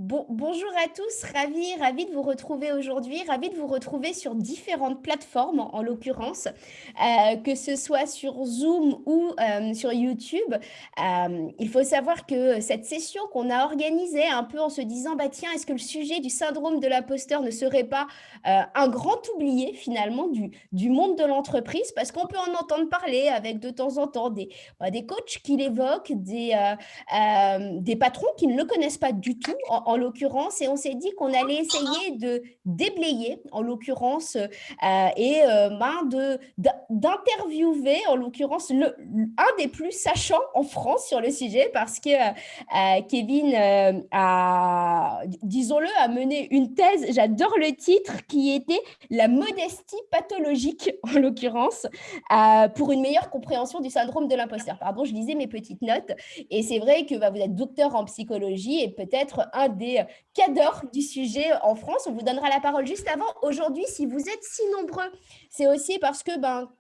Bonjour à tous, ravi de vous retrouver aujourd'hui, ravi de vous retrouver sur différentes plateformes en l'occurrence, que ce soit sur Zoom ou sur YouTube. Il faut savoir que cette session qu'on a organisée un peu en se disant, bah tiens, est-ce que le sujet du syndrome de l'imposteur ne serait pas un grand oublié finalement du monde de l'entreprise, parce qu'on peut en entendre parler avec de temps en temps des coachs qui l'évoquent, des patrons qui ne le connaissent pas du tout, en l'occurrence, et on s'est dit qu'on allait essayer de déblayer, en l'occurrence, d'interviewer, en l'occurrence, un des plus sachants en France sur le sujet, parce que Kevin disons-le, a mené une thèse, j'adore le titre, qui était la modestie pathologique, en l'occurrence, pour une meilleure compréhension du syndrome de l'imposteur. Pardon, je lisais mes petites notes. Et c'est vrai que vous êtes docteur en psychologie et peut-être un des cadors du sujet en France. On vous donnera la parole juste avant. Aujourd'hui, si vous êtes si nombreux, c'est aussi parce que,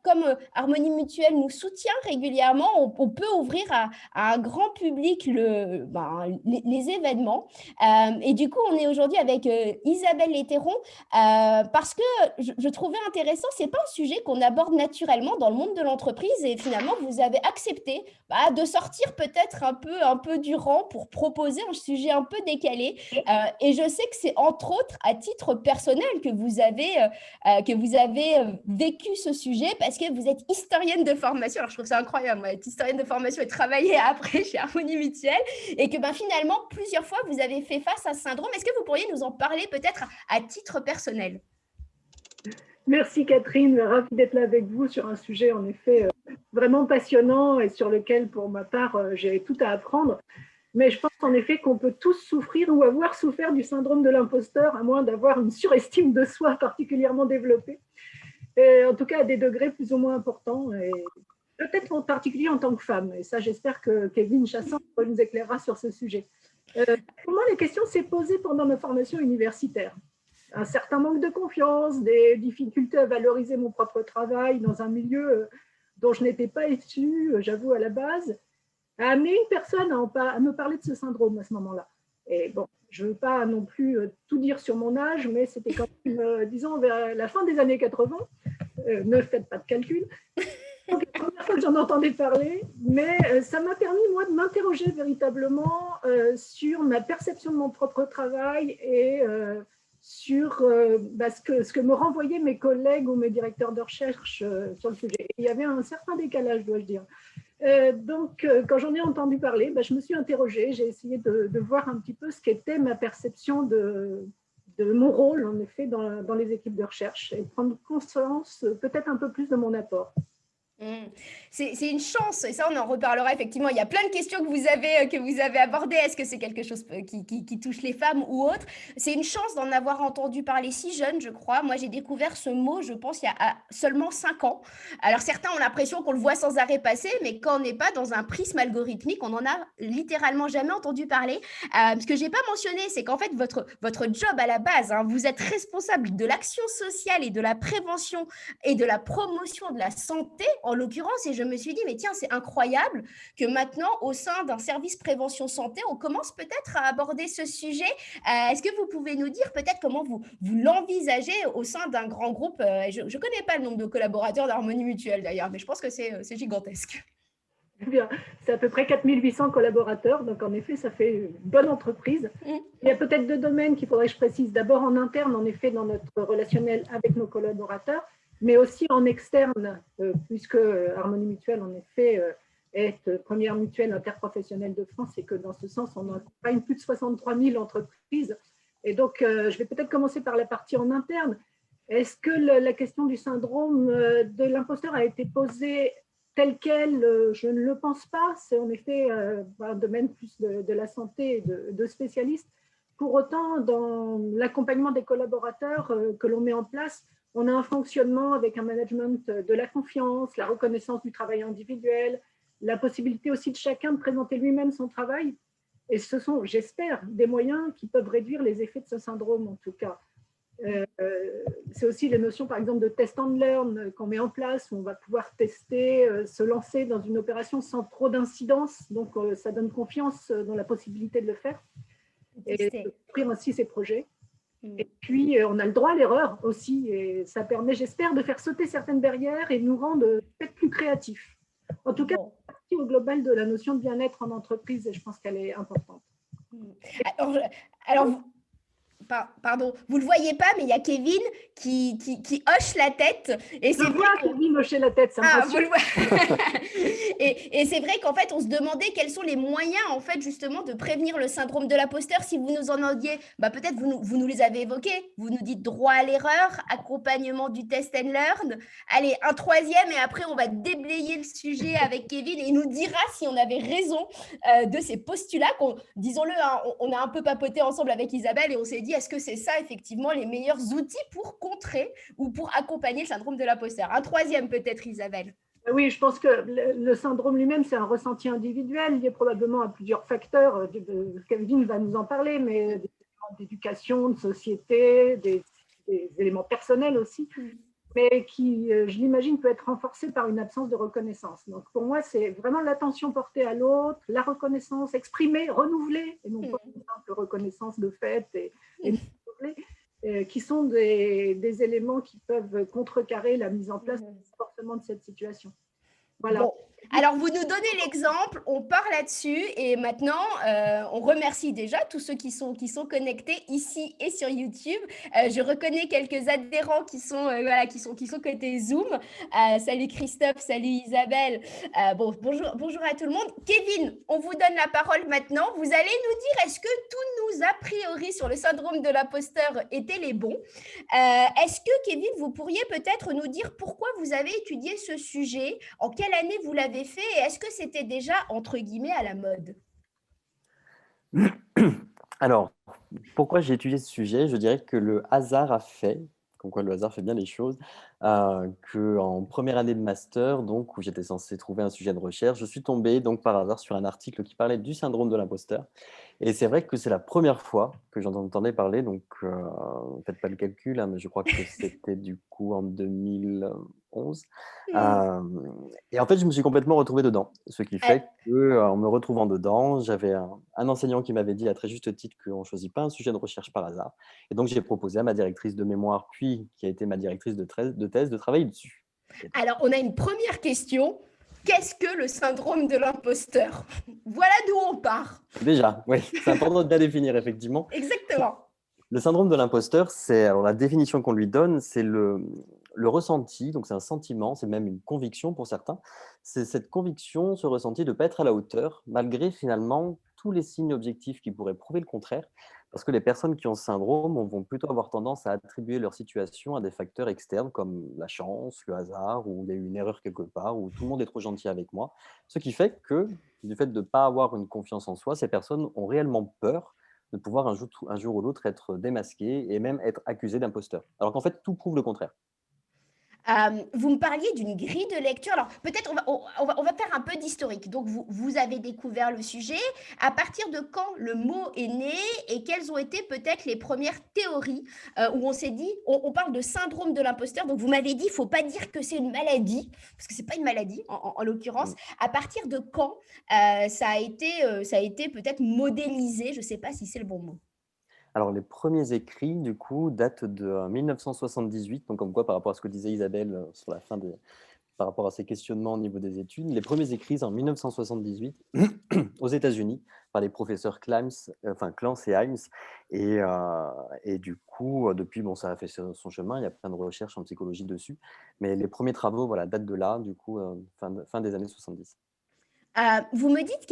comme Harmonie Mutuelle nous soutient régulièrement, on peut ouvrir à un grand public les événements. Et du coup, on est aujourd'hui avec Isabelle Léteron parce que je trouvais intéressant, c'est pas un sujet qu'on aborde naturellement dans le monde de l'entreprise et finalement, vous avez accepté de sortir peut-être un peu du rang pour proposer un sujet un peu décalé. Et je sais que c'est entre autres à titre personnel que vous avez vécu ce sujet parce que vous êtes historienne de formation. Alors, je trouve ça incroyable, moi, être historienne de formation et travailler après chez Harmonie Mutuelle et que finalement, plusieurs fois, vous avez fait face à ce syndrome. Est-ce que vous pourriez nous en parler peut-être à titre personnel? Merci Catherine, ravie d'être là avec vous sur un sujet en effet vraiment passionnant et sur lequel pour ma part j'ai tout à apprendre. Mais je pense en effet qu'on peut tous souffrir ou avoir souffert du syndrome de l'imposteur à moins d'avoir une surestime de soi particulièrement développée. Et en tout cas à des degrés plus ou moins importants et peut-être en particulier en tant que femme. Et ça j'espère que Kevin Chassan nous éclairera sur ce sujet. Pour moi la question s'est posée pendant ma formation universitaire. Un certain manque de confiance, des difficultés à valoriser mon propre travail dans un milieu dont je n'étais pas issue, j'avoue, à la base, a amené une personne à me parler de ce syndrome à ce moment-là. Et bon, je ne veux pas non plus tout dire sur mon âge, mais c'était quand même, disons, vers la fin des années 80. Ne faites pas de calcul. Donc, la première fois que j'en entendais parler, mais ça m'a permis, moi, de m'interroger véritablement sur ma perception de mon propre travail et sur ce que me renvoyaient mes collègues ou mes directeurs de recherche sur le sujet. Et il y avait un certain décalage, dois-je dire. Donc, quand j'en ai entendu parler, je me suis interrogée, j'ai essayé de voir un petit peu ce qu'était ma perception de mon rôle, en effet, dans les équipes de recherche et prendre conscience peut-être un peu plus de mon apport. C'est une chance, et ça on en reparlera effectivement. Il y a plein de questions que vous avez abordées. Est-ce que c'est quelque chose qui touche les femmes ou autre? C'est une chance d'en avoir entendu parler si jeune, je crois. Moi j'ai découvert ce mot, je pense, il y a seulement 5 ans. Alors certains ont l'impression qu'on le voit sans arrêt passer, mais quand on n'est pas dans un prisme algorithmique, on n'en a littéralement jamais entendu parler. Ce que j'ai pas mentionné, c'est qu'en fait votre job à la base, hein, vous êtes responsable de l'action sociale et de la prévention et de la promotion de la santé, en l'occurrence, et je me suis dit, mais tiens, c'est incroyable que maintenant, au sein d'un service prévention santé, on commence peut-être à aborder ce sujet. Est-ce que vous pouvez nous dire peut-être comment vous l'envisagez au sein d'un grand groupe? Je ne connais pas le nombre de collaborateurs d'Harmonie Mutuelle d'ailleurs, mais je pense que c'est gigantesque. Bien, c'est à peu près 4800 collaborateurs, donc en effet, ça fait une bonne entreprise. Il y a peut-être deux domaines qu'il faudrait que je précise. D'abord en interne, en effet, dans notre relationnel avec nos collaborateurs, mais aussi en externe, puisque Harmonie Mutuelle, en effet, est première mutuelle interprofessionnelle de France et que dans ce sens, on accompagne plus de 63 000 entreprises. Et donc, je vais peut-être commencer par la partie en interne. Est-ce que la question du syndrome de l'imposteur a été posée telle quelle? Je ne le pense pas. C'est en effet un domaine plus de la santé et de spécialistes. Pour autant, dans l'accompagnement des collaborateurs que l'on met en place, on a un fonctionnement avec un management de la confiance, la reconnaissance du travail individuel, la possibilité aussi de chacun de présenter lui-même son travail. Et ce sont, j'espère, des moyens qui peuvent réduire les effets de ce syndrome, en tout cas. C'est aussi les notions, par exemple, de test and learn qu'on met en place, où on va pouvoir tester, se lancer dans une opération sans trop d'incidence. Donc, ça donne confiance dans la possibilité de le faire. et de construire aussi ses projets. Mm. Et puis, on a le droit à l'erreur aussi, et ça permet, j'espère, de faire sauter certaines barrières et de nous rendre peut-être plus créatifs. En tout cas, Bon. c'est partie au global de la notion de bien-être en entreprise, et je pense qu'elle est importante. Alors, pardon, vous le voyez pas, mais il y a Kevin qui hoche la tête. Et c'est vrai que Kevin hochait la tête, ça me rassure. Vous le voyez. Et c'est vrai qu'en fait, on se demandait quels sont les moyens, en fait, justement, de prévenir le syndrome de l'imposteur. Si vous nous en disiez, peut-être vous nous les avez évoqués. Vous nous dites droit à l'erreur, accompagnement du test and learn. Allez, un troisième, et après, on va déblayer le sujet avec Kevin et il nous dira si on avait raison de ces postulats. Disons-le, hein, on a un peu papoté ensemble avec Isabelle et on s'est dit, est-ce que c'est ça, effectivement, les meilleurs outils pour contrer ou pour accompagner le syndrome de l'imposteur? Un troisième, peut-être, Isabelle. Oui, je pense que le syndrome lui-même, c'est un ressenti individuel lié probablement à plusieurs facteurs. Kevin va nous en parler, mais des éléments d'éducation, de société, des éléments personnels aussi, mais qui, je l'imagine, peut être renforcé par une absence de reconnaissance. Donc, pour moi, c'est vraiment l'attention portée à l'autre, la reconnaissance exprimée, renouvelée, et non pas une simple reconnaissance de fait et renouvelée, qui sont des éléments qui peuvent contrecarrer la mise en place forcément de cette situation. Voilà. Bon. Alors, vous nous donnez l'exemple, on part là-dessus et maintenant, on remercie déjà tous ceux qui sont connectés ici et sur YouTube. Je reconnais quelques adhérents qui sont côté Zoom. Salut Christophe, salut Isabelle. Bonjour à tout le monde. Kevin, on vous donne la parole maintenant. Vous allez nous dire, est-ce que tous nos a priori sur le syndrome de l'imposteur étaient les bons? Est-ce que, Kevin, vous pourriez peut-être nous dire pourquoi vous avez étudié ce sujet, en quelle année vous l'avez fait et est-ce que c'était déjà, entre guillemets, à la mode? Alors, pourquoi j'ai étudié ce sujet? Je dirais que le hasard a fait, comme quoi le hasard fait bien les choses, qu'en première année de master, donc, où j'étais censé trouver un sujet de recherche, je suis tombé donc par hasard sur un article qui parlait du syndrome de l'imposteur. Et c'est vrai que c'est la première fois que j'en entendais parler, donc faites pas le calcul, hein, mais je crois que c'était du coup en 2011. Et en fait, je me suis complètement retrouvé dedans, ce qui fait qu'en me retrouvant dedans, j'avais un enseignant qui m'avait dit à très juste titre qu'on ne choisit pas un sujet de recherche par hasard. Et donc, j'ai proposé à ma directrice de mémoire, puis qui a été ma directrice de thèse, de travailler dessus. Alors, on a une première question. Qu'est-ce que le syndrome de l'imposteur? Voilà d'où on part. Déjà, oui, c'est important de bien définir, effectivement. Exactement. Le syndrome de l'imposteur, alors la définition qu'on lui donne, c'est le ressenti, donc c'est un sentiment, c'est même une conviction pour certains. C'est cette conviction, ce ressenti de ne pas être à la hauteur, malgré finalement tous les signes objectifs qui pourraient prouver le contraire, parce que les personnes qui ont ce syndrome vont plutôt avoir tendance à attribuer leur situation à des facteurs externes comme la chance, le hasard, ou il y a eu une erreur quelque part, ou tout le monde est trop gentil avec moi. Ce qui fait que, du fait de ne pas avoir une confiance en soi, ces personnes ont réellement peur de pouvoir un jour ou l'autre être démasqué et même être accusé d'imposteur. Alors qu'en fait, tout prouve le contraire. Vous me parliez d'une grille de lecture. Alors, peut-être on va faire un peu d'historique. Donc, vous avez découvert le sujet. À partir de quand le mot est né et quelles ont été peut-être les premières théories où on s'est dit, on parle de syndrome de l'imposteur. Donc, vous m'avez dit, il ne faut pas dire que c'est une maladie, parce que ce n'est pas une maladie en l'occurrence. À partir de quand ça a été peut-être modélisé? Je ne sais pas si c'est le bon mot. Alors, les premiers écrits, du coup, datent de 1978, donc comme quoi, par rapport à ce que disait Isabelle sur la fin par rapport à ses questionnements au niveau des études, les premiers écrits en 1978 aux États-Unis par les professeurs Clance et Himes. Et du coup, depuis, bon, ça a fait son chemin, il y a plein de recherches en psychologie dessus. Mais les premiers travaux datent de là, du coup, fin des années 70. Vous me dites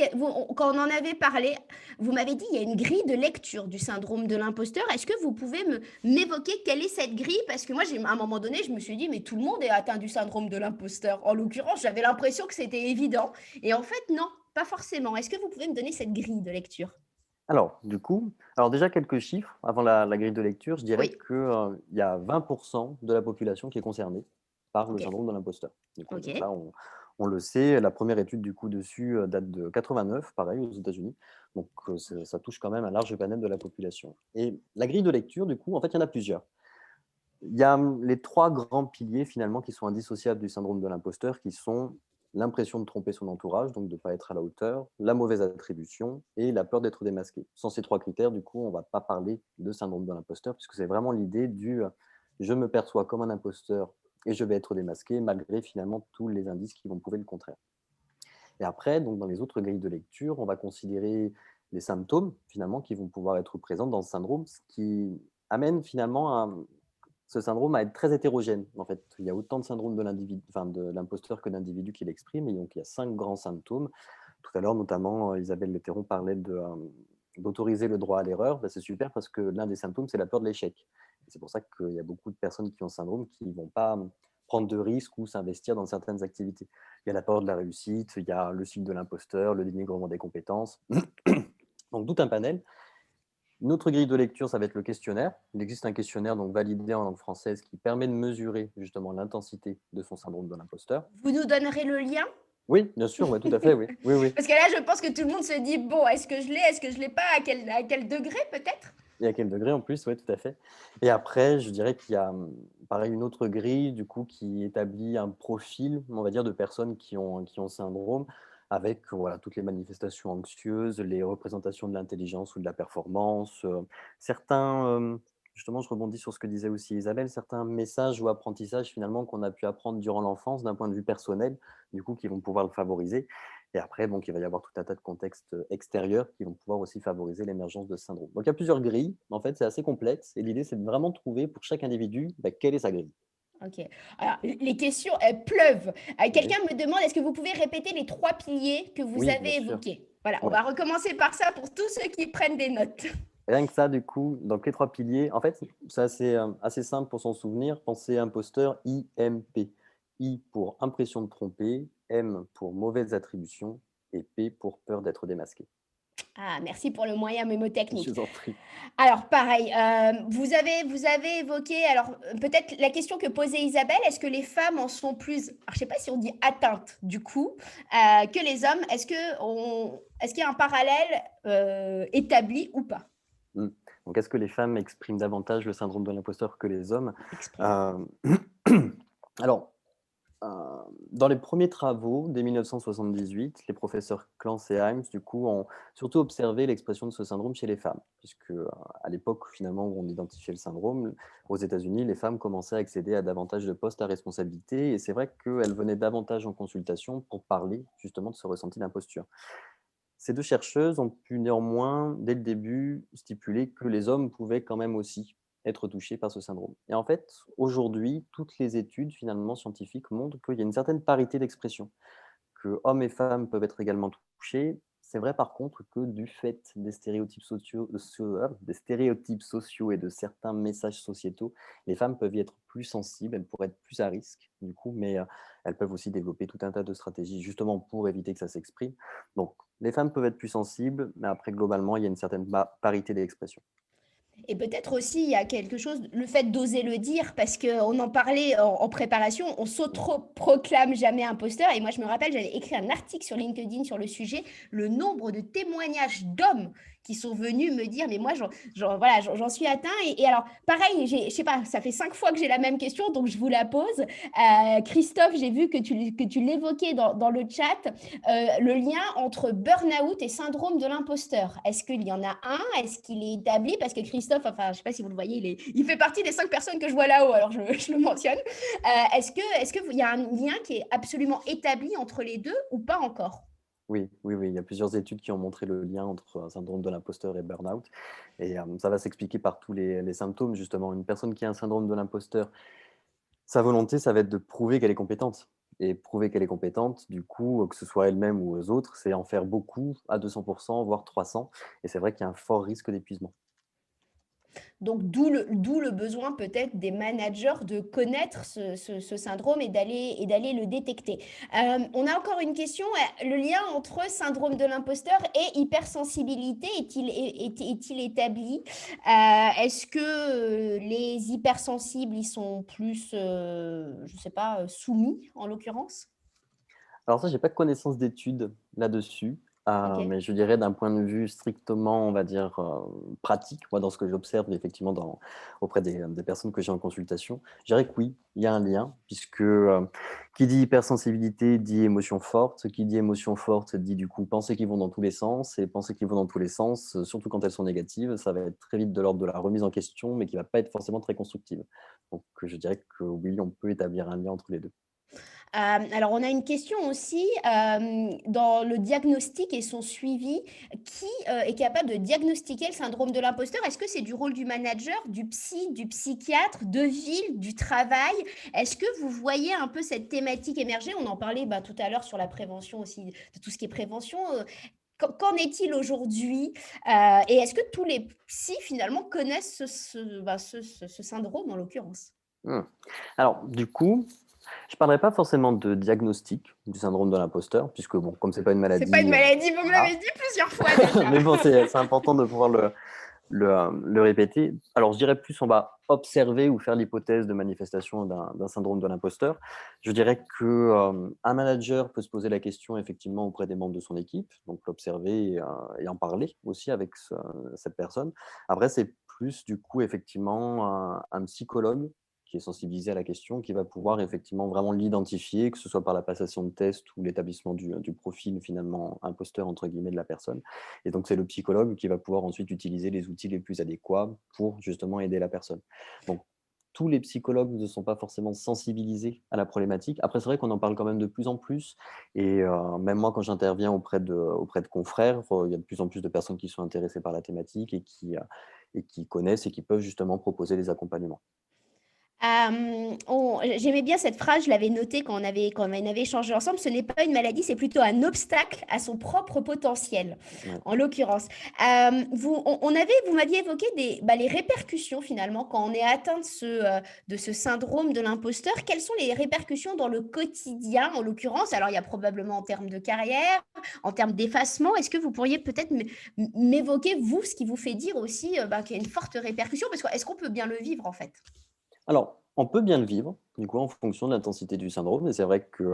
quand on en avait parlé, vous m'avez dit il y a une grille de lecture du syndrome de l'imposteur. Est-ce que vous pouvez m'évoquer quelle est cette grille? Parce que moi, à un moment donné, je me suis dit, mais tout le monde est atteint du syndrome de l'imposteur. En l'occurrence, j'avais l'impression que c'était évident. Et en fait, non, pas forcément. Est-ce que vous pouvez me donner cette grille de lecture? Alors, du coup, déjà quelques chiffres avant la grille de lecture. Je dirais qu'il y a 20% de la population qui est concernée par le syndrome de l'imposteur. Donc là, on le sait, la première étude du coup dessus date de 89, pareil, aux États-Unis. Donc ça touche quand même un large panel de la population. Et la grille de lecture, du coup, en fait, il y en a plusieurs. Il y a les trois grands piliers finalement qui sont indissociables du syndrome de l'imposteur, qui sont l'impression de tromper son entourage, donc de ne pas être à la hauteur, la mauvaise attribution et la peur d'être démasqué. Sans ces 3 critères, du coup, on ne va pas parler de syndrome de l'imposteur puisque c'est vraiment l'idée du, je me perçois comme un imposteur et je vais être démasqué malgré finalement tous les indices qui vont prouver le contraire. Et après, donc dans les autres grilles de lecture, on va considérer les symptômes finalement qui vont pouvoir être présents dans ce syndrome, ce qui amène finalement ce syndrome à être très hétérogène. En fait, il y a autant de syndromes de l'individu, enfin de l'imposteur que d'individus qui l'expriment. Et donc, il y a 5 grands symptômes. Tout à l'heure, notamment, Isabelle Letteron parlait d'autoriser le droit à l'erreur. Ben, c'est super parce que l'un des symptômes, c'est la peur de l'échec. Et c'est pour ça qu'il y a beaucoup de personnes qui ont ce syndrome qui ne vont pas prendre de risques ou s'investir dans certaines activités. Il y a la peur de la réussite, il y a le cycle de l'imposteur, le dénigrement des compétences. Donc, tout un panel. Une autre grille de lecture, ça va être le questionnaire. Il existe un questionnaire donc validé en langue française qui permet de mesurer justement l'intensité de son syndrome de l'imposteur. Vous nous donnerez le lien? Oui, bien sûr, ouais, tout à fait, oui. Oui, oui. Parce que là, je pense que tout le monde se dit, bon, est-ce que je l'ai, est-ce que je ne l'ai pas, à quel degré peut-être? Et à quel degré en plus, oui, tout à fait. Et après, je dirais qu'il y a, pareil, une autre grille, du coup, qui établit un profil, on va dire, de personnes qui ont ce syndrome, avec voilà, toutes les manifestations anxieuses, les représentations de l'intelligence ou de la performance, certains, justement, je rebondis sur ce que disait aussi Isabelle, certains messages ou apprentissages finalement qu'on a pu apprendre durant l'enfance d'un point de vue personnel, du coup, qui vont pouvoir le favoriser. Et après, donc, il va y avoir tout un tas de contextes extérieurs qui vont pouvoir aussi favoriser l'émergence de ce syndrome. Donc, il y a plusieurs grilles. En fait, c'est assez complexe. Et l'idée, c'est de vraiment trouver pour chaque individu quelle est sa grille. Ok. Alors, les questions, elles pleuvent. Oui, Quelqu'un me demande, est-ce que vous pouvez répéter les 3 piliers que vous oui, bien avez sûr. évoqués? Voilà, on Ouais. va recommencer par ça pour tous ceux qui prennent des notes. Rien que ça, du coup, donc les 3 piliers, en fait, c'est assez simple pour s'en souvenir. Pensez imposteur, IMP. I pour impression de tromper, M pour mauvaise attribution et P pour peur d'être démasqué. Ah, merci pour le moyen Je mémotechnique. vous en prie. Alors, pareil, vous avez évoqué, alors peut-être la question que posait Isabelle, est-ce que les femmes en sont plus, alors, je ne sais pas si on dit atteintes du coup, que les hommes? Est-ce qu'il y a un parallèle établi ou pas? Mm. Donc, est-ce que les femmes expriment davantage le syndrome de l'imposteur que les hommes? Exprime. Euh, Alors, Heu, dans les premiers travaux, dès 1978, les professeurs Clance et Himes, du coup, ont surtout observé l'expression de ce syndrome chez les femmes, puisque, à l'époque, finalement, où on identifiait le syndrome, aux États-Unis, les femmes commençaient à accéder à davantage de postes à responsabilité et c'est vrai qu'elles venaient davantage en consultation pour parler, justement, de ce ressenti d'imposture. Ces 2 chercheuses ont pu néanmoins, dès le début, stipuler que les hommes pouvaient quand même aussi être touchés par ce syndrome. Et en fait, aujourd'hui, toutes les études finalement scientifiques montrent qu'il y a une certaine parité d'expression, que hommes et femmes peuvent être également touchés. C'est vrai par contre que du fait des stéréotypes sociaux et de certains messages sociétaux, les femmes peuvent y être plus sensibles, elles pourraient être plus à risque du coup, mais elles peuvent aussi développer tout un tas de stratégies justement pour éviter que ça s'exprime. Donc les femmes peuvent être plus sensibles, mais après globalement, il y a une certaine parité d'expression. Et peut-être aussi, il y a quelque chose, le fait d'oser le dire, parce qu'on en parlait en préparation, on s'auto-proclame jamais imposteur. Et moi, je me rappelle, j'avais écrit un article sur LinkedIn sur le sujet, le nombre de témoignages d'hommes qui sont venus me dire, mais moi, voilà, j'en suis atteint. Et alors, pareil, je sais pas, ça fait 5 fois que j'ai la même question, donc je vous la pose. Christophe, j'ai vu que tu l'évoquais dans le chat, le lien entre burn-out et syndrome de l'imposteur. Est-ce qu'il y en a un? Est-ce qu'il est établi? Parce que Christophe, enfin, je ne sais pas si vous le voyez, il fait partie des 5 personnes que je vois là-haut, alors je le mentionne. Est-ce qu'il y a un lien qui est absolument établi entre les deux ou pas encore? Oui, oui, oui, il y a plusieurs études qui ont montré le lien entre syndrome de l'imposteur et burn-out. Et ça va s'expliquer par tous les symptômes, justement. Une personne qui a un syndrome de l'imposteur, sa volonté, ça va être de prouver qu'elle est compétente. Et prouver qu'elle est compétente, du coup, que ce soit elle-même ou aux autres, c'est en faire beaucoup à 200%, voire 300. Et c'est vrai qu'il y a un fort risque d'épuisement. Donc, d'où le besoin peut-être des managers de connaître ce syndrome et d'aller le détecter. On a encore une question. Le lien entre syndrome de l'imposteur et hypersensibilité est-il établi? Est-ce que les hypersensibles, ils sont plus, je ne sais pas, soumis en l'occurrence? Alors ça, j'ai pas de connaissance d'études là-dessus. Ok. Mais je dirais d'un point de vue strictement, on va dire, pratique, moi, dans ce que j'observe effectivement auprès des personnes que j'ai en consultation, je dirais que oui, il y a un lien puisque, qui dit hypersensibilité dit émotion forte, qui dit émotion forte dit du coup pensées qui vont dans tous les sens et pensées qui vont dans tous les sens, surtout quand elles sont négatives, ça va être très vite de l'ordre de la remise en question, mais qui va pas être forcément très constructive. Donc je dirais que oui, on peut établir un lien entre les 2. Alors, on a une question aussi, dans le diagnostic et son suivi, qui est capable de diagnostiquer le syndrome de l'imposteur? Est-ce que c'est du rôle du manager, du psy, du psychiatre, de ville, du travail? Est-ce que vous voyez un peu cette thématique émerger? On en parlait tout à l'heure sur la prévention aussi, de tout ce qui est prévention. Qu'en est-il aujourd'hui? Et est-ce que tous les psys, finalement, connaissent ce syndrome, en l'occurrence? Mmh. Alors du coup, je parlerai pas forcément de diagnostic du syndrome de l'imposteur puisque bon, comme c'est pas une C'est pas une maladie, maladie, vous me voilà. l'avez dit plusieurs fois déjà. Mais bon, c'est important de pouvoir le répéter. Alors, je dirais plus, on va observer ou faire l'hypothèse de manifestation d'un syndrome de l'imposteur. Je dirais que un manager peut se poser la question effectivement auprès des membres de son équipe, donc l'observer et en parler aussi avec cette personne. Après, c'est plus du coup effectivement un psychologue qui est sensibilisé à la question, qui va pouvoir effectivement vraiment l'identifier, que ce soit par la passation de tests ou l'établissement du profil finalement imposteur entre guillemets de la personne. Et donc, c'est le psychologue qui va pouvoir ensuite utiliser les outils les plus adéquats pour justement aider la personne. Donc, tous les psychologues ne sont pas forcément sensibilisés à la problématique. Après, c'est vrai qu'on en parle quand même de plus en plus. Et même moi, quand j'interviens auprès de confrères, il y a de plus en plus de personnes qui sont intéressées par la thématique et qui connaissent et qui peuvent justement proposer des accompagnements. J'aimais bien cette phrase, je l'avais notée quand on avait échangé ensemble. Ce n'est pas une maladie, c'est plutôt un obstacle à son propre potentiel, Ouais. en l'occurrence. Vous m'aviez évoqué les répercussions finalement quand on est atteint de ce syndrome de l'imposteur. Quelles sont les répercussions dans le quotidien, en l'occurrence? Alors, il y a probablement en termes de carrière, en termes d'effacement. Est-ce que vous pourriez peut-être m'évoquer, vous, ce qui vous fait dire aussi qu'il y a une forte répercussion? Parce que est-ce qu'on peut bien le vivre en fait? Alors, on peut bien le vivre, du coup, en fonction de l'intensité du syndrome. Et c'est vrai que,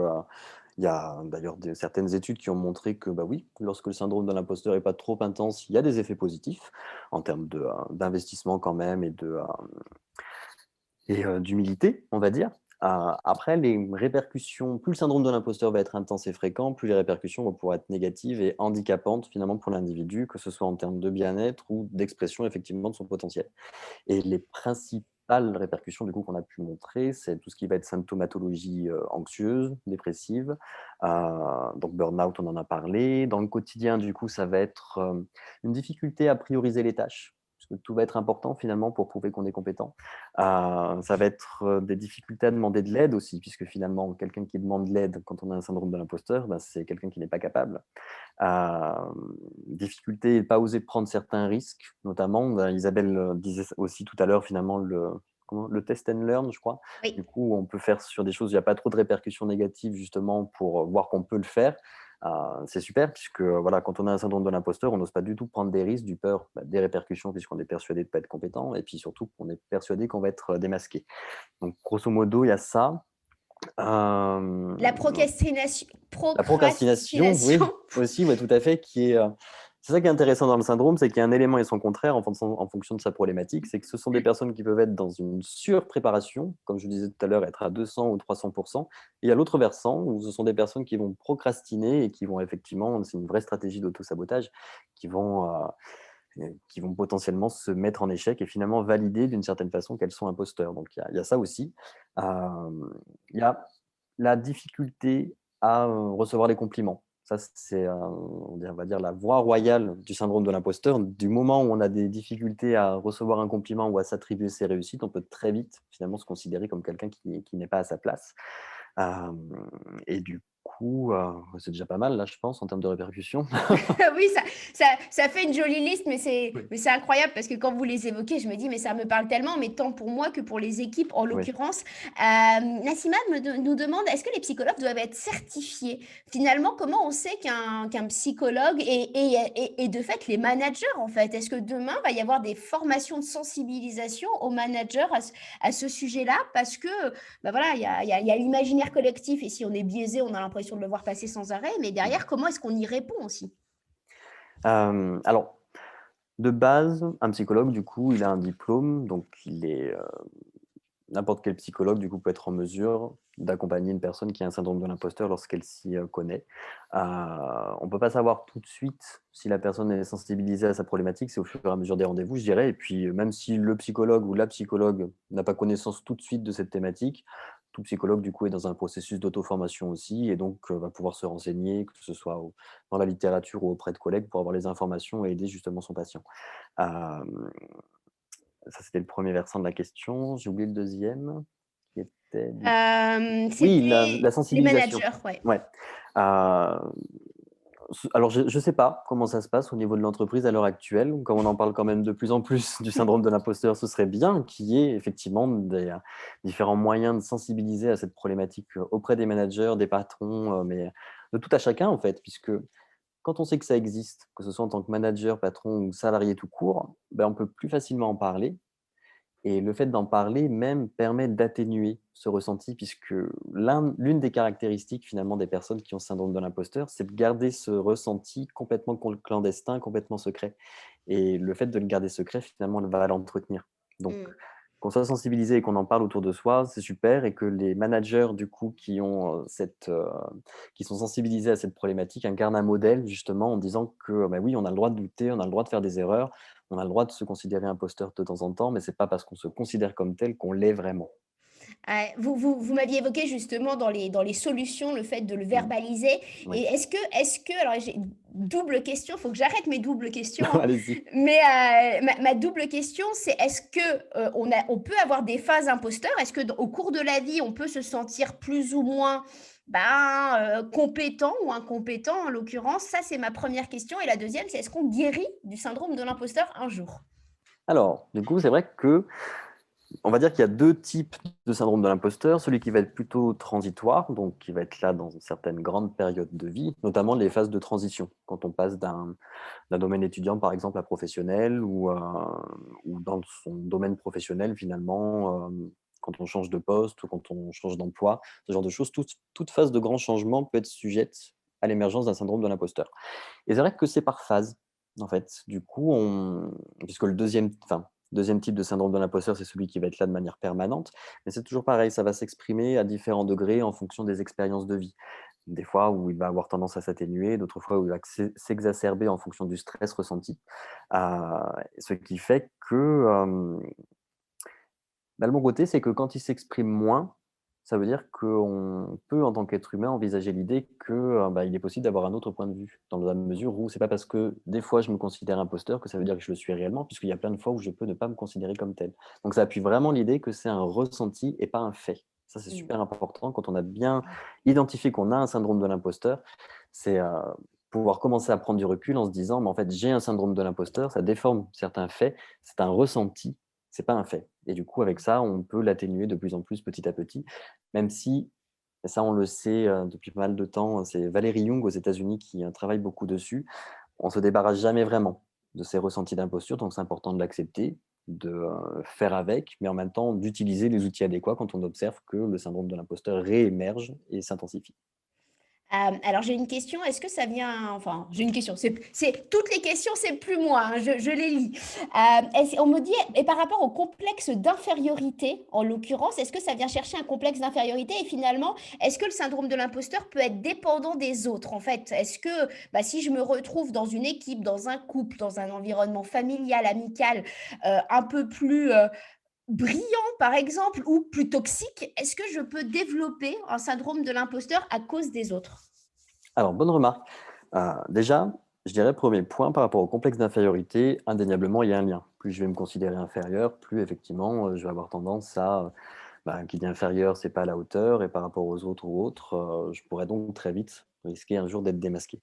il y a d'ailleurs certaines études qui ont montré que, bah oui, lorsque le syndrome de l'imposteur est pas trop intense, il y a des effets positifs en termes d'investissement quand même d'humilité, on va dire. Après, les répercussions, plus le syndrome de l'imposteur va être intense et fréquent, plus les répercussions vont pouvoir être négatives et handicapantes finalement pour l'individu, que ce soit en termes de bien-être ou d'expression effectivement de son potentiel. Et les principales répercussions du coup qu'on a pu montrer, c'est tout ce qui va être symptomatologie, anxieuse, dépressive, donc burn-out, on en a parlé. Dans le quotidien, du coup, ça va être, une difficulté à prioriser les tâches, parce que tout va être important finalement pour prouver qu'on est compétent. Ça va être, des difficultés à demander de l'aide aussi, puisque finalement quelqu'un qui demande de l'aide quand on a un syndrome de l'imposteur, bah, c'est quelqu'un qui n'est pas capable. Difficulté à pas oser prendre certains risques, notamment, bah, Isabelle, disait aussi tout à l'heure finalement le test and learn, je crois. Du Oui. coup, on peut faire sur des choses où il y a pas trop de répercussions négatives justement pour, voir qu'on peut le faire. C'est super puisque, voilà, quand on a un syndrome de l'imposteur, on n'ose pas du tout prendre des risques, du peur, bah, des répercussions puisqu'on est persuadé de ne pas être compétent et puis surtout qu'on est persuadé qu'on va être, démasqué. Donc grosso modo, il y a ça. La Hem La procrastination, procrastination. oui, aussi, ouais, tout à fait, qui est, c'est ça qui est intéressant dans le syndrome, c'est qu'il y a un élément et son contraire en fonction de sa problématique. C'est que ce sont des personnes qui peuvent être dans une surpréparation, comme je disais tout à l'heure, être à 200 ou 300. Et il y a l'autre versant où ce sont des personnes qui vont procrastiner et qui vont effectivement, c'est une vraie stratégie d'auto-sabotage, qui vont, qui vont potentiellement se mettre en échec et finalement valider d'une certaine façon qu'elles sont imposteurs. Donc il y a ça aussi. Il y a la difficulté à, recevoir les compliments. Ça, c'est, on va dire la voie royale du syndrome de l'imposteur. Du moment où on a des difficultés à recevoir un compliment ou à s'attribuer ses réussites, on peut très vite, finalement, se considérer comme quelqu'un qui n'est pas à sa place. Et du coup, c'est déjà pas mal là, je pense, en termes de répercussions. Oui, ça fait une jolie liste, Oui. mais c'est incroyable parce que quand vous les évoquez, je me dis, mais ça me parle tellement, mais tant pour moi que pour les équipes en Oui. l'occurrence. Nassima nous demande, est-ce que les psychologues doivent être certifiés? Finalement, comment on sait qu'un psychologue et de fait les managers, en fait, est-ce que demain va y avoir des formations de sensibilisation aux managers à ce sujet-là? Parce que, bah voilà, il y a l'imaginaire collectif et si on est biaisé, on a l'impression de le voir passer sans arrêt, mais derrière, comment est-ce qu'on y répond aussi? Alors, de base, un psychologue, du coup, il a un diplôme, donc n'importe quel psychologue, du coup, peut être en mesure d'accompagner une personne qui a un syndrome de l'imposteur lorsqu'elle s'y connaît. On ne peut pas savoir tout de suite si la personne est sensibilisée à sa problématique, c'est au fur et à mesure des rendez-vous, je dirais. Et puis, même si le psychologue ou la psychologue n'a pas connaissance tout de suite de cette thématique, tout psychologue, du coup, est dans un processus d'auto-formation aussi, et donc va pouvoir se renseigner, que ce soit dans la littérature ou auprès de collègues, pour avoir les informations et aider justement son patient. Euh, Ça, c'était le premier versant de la question. J'ai oublié le deuxième, qui était oui, C'était la les sensibilisation. managers, ouais. Ouais. Euh, alors, je ne sais pas comment ça se passe au niveau de l'entreprise à l'heure actuelle. Comme on en parle quand même de plus en plus du syndrome de l'imposteur, ce serait bien qu'il y ait effectivement des différents moyens de sensibiliser à cette problématique auprès des managers, des patrons, mais de tout à chacun en fait, puisque quand on sait que ça existe, que ce soit en tant que manager, patron ou salarié tout court, ben, on peut plus facilement en parler. Et le fait d'en parler même permet d'atténuer ce ressenti puisque l'une des caractéristiques finalement des personnes qui ont ce syndrome de l'imposteur, c'est de garder ce ressenti complètement clandestin, complètement secret. Et le fait de le garder secret, finalement, va l'entretenir. Donc, Mm. qu'on soit sensibilisé et qu'on en parle autour de soi, c'est super. Et que les managers, du coup, qui sont sensibilisés à cette problématique, incarnent un modèle, justement, en disant que, bah oui, on a le droit de douter, on a le droit de faire des erreurs, on a le droit de se considérer imposteur de temps en temps, mais c'est pas parce qu'on se considère comme tel qu'on l'est vraiment. Vous m'aviez évoqué justement dans les solutions le fait de le Mmh. verbaliser. Oui. Et alors j'ai une double question, il faut que j'arrête mes doubles questions, hein. Allez-y. Mais ma double question, c'est est-ce que on peut avoir des phases imposteurs? Est-ce que au cours de la vie, on peut se sentir plus ou moins compétent ou incompétent en l'occurrence? Ça, c'est ma première question. Et la deuxième, c'est est-ce qu'on guérit du syndrome de l'imposteur un jour? Alors, du coup, c'est vrai que on va dire qu'il y a 2 types de syndrome de l'imposteur. Celui qui va être plutôt transitoire, donc qui va être là dans certaines grandes périodes de vie, notamment les phases de transition. Quand on passe d'un domaine étudiant, par exemple, à professionnel ou dans son domaine professionnel, finalement, quand on change de poste ou quand on change d'emploi, ce genre de choses, toute phase de grand changement peut être sujette à l'émergence d'un syndrome de l'imposteur. Et c'est vrai que c'est par phase, en fait. Du coup, puisque le deuxième type de syndrome de l'imposteur, c'est celui qui va être là de manière permanente, mais c'est toujours pareil, ça va s'exprimer à différents degrés en fonction des expériences de vie. Des fois où il va avoir tendance à s'atténuer, d'autres fois où il va s'exacerber en fonction du stress ressenti. Ce qui fait que, bah, le bon côté, c'est que quand il s'exprime moins, ça veut dire qu'on peut, en tant qu'être humain, envisager l'idée que, bah, il est possible d'avoir un autre point de vue. Dans la mesure où c'est pas parce que des fois je me considère imposteur que ça veut dire que je le suis réellement, puisqu'il y a plein de fois où je peux ne pas me considérer comme tel. Donc ça appuie vraiment l'idée que c'est un ressenti et pas un fait. Ça, c'est Mmh. super important quand on a bien identifié qu'on a un syndrome de l'imposteur, c'est, pouvoir commencer à prendre du recul en se disant: «Mais en fait, j'ai un syndrome de l'imposteur, ça déforme certains faits, c'est un ressenti, c'est pas un fait». Et du coup, avec ça, on peut l'atténuer de plus en plus, petit à petit, même si, et ça, on le sait, depuis pas mal de temps, c'est Valérie Young aux États-Unis qui, travaille beaucoup dessus. On se débarrasse jamais vraiment de ces ressentis d'imposture, donc c'est important de l'accepter, de, faire avec, mais en même temps d'utiliser les outils adéquats quand on observe que le syndrome de l'imposteur réémerge et s'intensifie. Alors j'ai une question, est-ce que ça vient enfin, j'ai une question, c'est toutes les questions, c'est plus moi, hein, je les lis. On me dit et par rapport au complexe d'infériorité, en l'occurrence, est-ce que ça vient chercher un complexe d'infériorité? Et finalement, est-ce que le syndrome de l'imposteur peut être dépendant des autres, en fait? Est-ce que, si je me retrouve dans une équipe, dans un couple, dans un environnement familial, amical, un peu plus, brillant, par exemple, ou plus toxique, est-ce que je peux développer un syndrome de l'imposteur à cause des autres? Alors, bonne remarque. Déjà, je dirais premier point par rapport au complexe d'infériorité, indéniablement, il y a un lien. Plus je vais me considérer inférieur, plus effectivement, je vais avoir tendance à, qui dit inférieur, c'est pas à la hauteur et par rapport aux autres ou autres, je pourrais donc très vite risquer un jour d'être démasqué.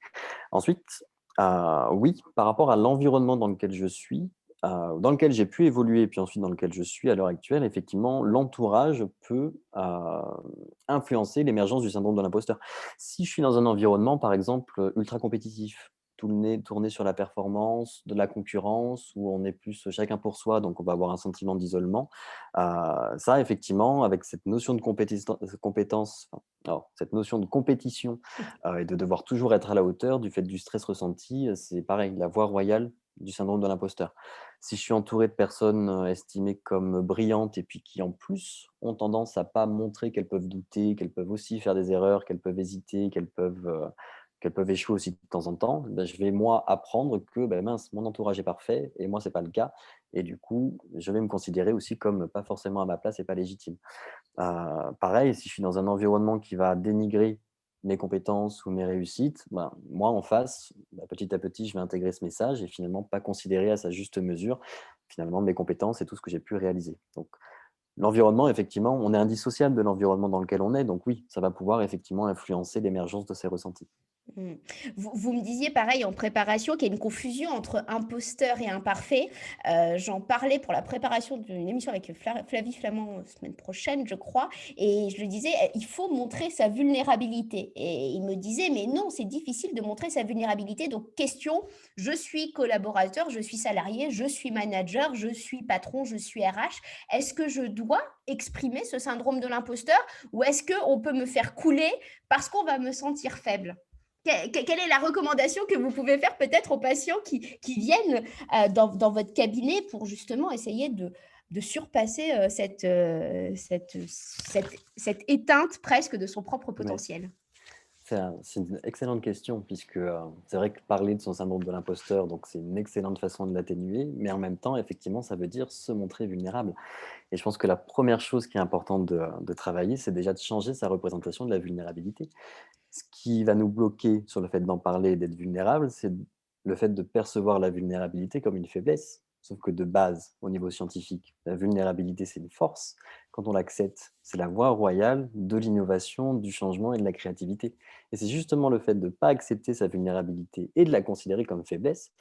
Ensuite, oui, par rapport à l'environnement dans lequel je suis, dans lequel j'ai pu évoluer et puis ensuite dans lequel je suis à l'heure actuelle, effectivement, l'entourage peut, influencer l'émergence du syndrome de l'imposteur. Si je suis dans un environnement, par exemple, ultra compétitif, tourné sur la performance, de la concurrence, où on est plus chacun pour soi, donc on va avoir un sentiment d'isolement, ça effectivement, avec cette notion de compétence, enfin, Alors, cette notion de compétition et de devoir toujours être à la hauteur du fait du stress ressenti, c'est pareil, la voie royale du syndrome de l'imposteur. Si je suis entouré de personnes estimées comme brillantes et puis qui en plus ont tendance à pas montrer qu'elles peuvent douter, qu'elles peuvent aussi faire des erreurs, qu'elles peuvent hésiter, qu'elles peuvent échouer aussi de temps en temps, ben, je vais moi apprendre que ben, mince, mon entourage est parfait et moi c'est pas le cas. Et du coup, je vais me considérer aussi comme pas forcément à ma place et pas légitime. Pareil, si je suis dans un environnement qui va dénigrer mes compétences ou mes réussites, ben, moi en face, bah, petit à petit, je vais intégrer ce message et finalement pas considérer à sa juste mesure, finalement, mes compétences et tout ce que j'ai pu réaliser. Donc l'environnement, effectivement, on est indissociable de l'environnement dans lequel on est, donc oui, ça va pouvoir effectivement influencer l'émergence de ces ressentis. Mmh. Vous me disiez pareil en préparation qu'il y a une confusion entre imposteur et imparfait. J'en parlais pour la préparation d'une émission avec Flavie Flamand, semaine prochaine, je crois, et je lui disais: il faut montrer sa vulnérabilité» et il me disait: «Mais non, c'est difficile de montrer sa vulnérabilité». Donc question, je suis collaborateur, je suis salarié, je suis manager, je suis patron, je suis RH. Est-ce que je dois exprimer ce syndrome de l'imposteur ou est-ce qu'on peut me faire couler parce qu'on va me sentir faible? Quelle est la recommandation que vous pouvez faire peut-être aux patients qui viennent dans votre cabinet pour justement essayer de surpasser cette éteinte presque de son propre Ouais. potentiel? C'est une excellente question puisque, c'est vrai que parler de son syndrome de l'imposteur, donc c'est une excellente façon de l'atténuer, mais en même temps, effectivement, ça veut dire se montrer vulnérable et je pense que la première chose qui est importante de travailler, c'est déjà de changer sa représentation de la vulnérabilité. Ce qui va nous bloquer sur le fait d'en parler et d'être vulnérable, c'est le fait de percevoir la vulnérabilité comme une faiblesse. Sauf que de base, au niveau scientifique, la vulnérabilité, c'est une force. Quand on l'accepte, c'est la voie royale de l'innovation, du changement et de la créativité. Et c'est justement le fait de ne pas accepter sa vulnérabilité et de la considérer comme faiblesse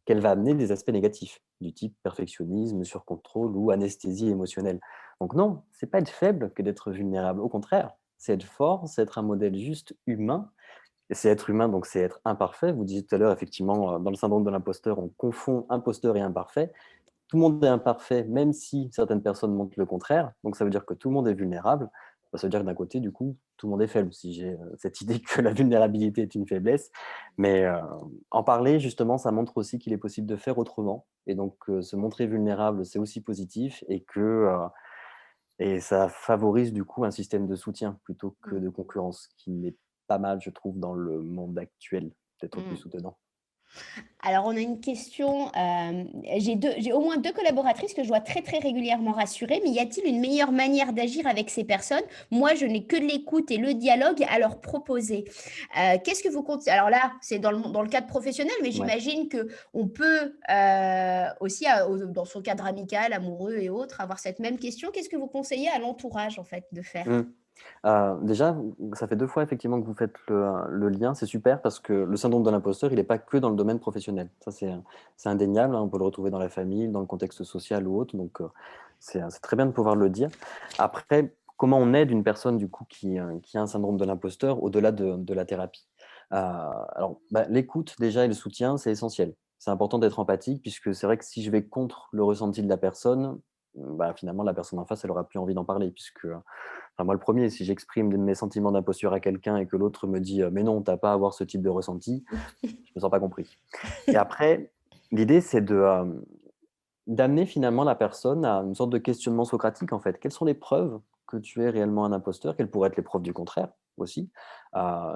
qu'elle va amener des aspects négatifs, du type perfectionnisme, surcontrôle ou anesthésie émotionnelle. Donc non, c'est pas être faible que d'être vulnérable. Au contraire, c'est être fort, c'est être un modèle juste humain. Et c'est être humain, donc c'est être imparfait. Vous disiez tout à l'heure, effectivement, dans le syndrome de l'imposteur, on confond imposteur et imparfait. Tout le monde est imparfait, même si certaines personnes montrent le contraire. Donc ça veut dire que tout le monde est vulnérable. Bah, ça veut dire que d'un côté, du coup, tout le monde est faible, si j'ai cette idée que la vulnérabilité est une faiblesse. Mais en parler, justement, ça montre aussi qu'il est possible de faire autrement. Et donc, se montrer vulnérable, c'est aussi positif et ça favorise, du coup, un système de soutien plutôt que Mmh. de concurrence, qui n'est pas mal, je trouve, dans le monde actuel, d'être plus Mmh. soutenant. Alors, on a une question. J'ai au moins deux collaboratrices que je dois très, très régulièrement rassurer, mais y a-t-il une meilleure manière d'agir avec ces personnes? Moi, je n'ai que de l'écoute et le dialogue à leur proposer. Qu'est-ce que vous comptez? Alors là, c'est dans le cadre professionnel, mais Ouais. j'imagine qu'on peut aussi, dans son cadre amical, amoureux et autres, avoir cette même question. Qu'est-ce que vous conseillez à l'entourage, en fait, de faire? Mmh. Déjà, ça fait 2 fois effectivement que vous faites le lien, c'est super parce que le syndrome de l'imposteur, il est pas que dans le domaine professionnel. Ça, c'est indéniable, hein, on peut le retrouver dans la famille, dans le contexte social ou autre, donc c'est très bien de pouvoir le dire. Après, comment on aide une personne du coup qui a un syndrome de l'imposteur au-delà de la thérapie? Alors, bah, l'écoute déjà et le soutien, c'est essentiel. C'est important d'être empathique puisque c'est vrai que si je vais contre le ressenti de la personne, bah, finalement la personne en face, elle aura plus envie d'en parler puisque, enfin, moi, le premier, si j'exprime mes sentiments d'imposture à quelqu'un et que l'autre me dit «Mais non, tu as pas à avoir ce type de ressenti», je me sens pas compris. Et après, l'idée, c'est d'amener finalement la personne à une sorte de questionnement socratique, en fait. Quelles sont les preuves que tu es réellement un imposteur? Quelles pourraient être les preuves du contraire aussi?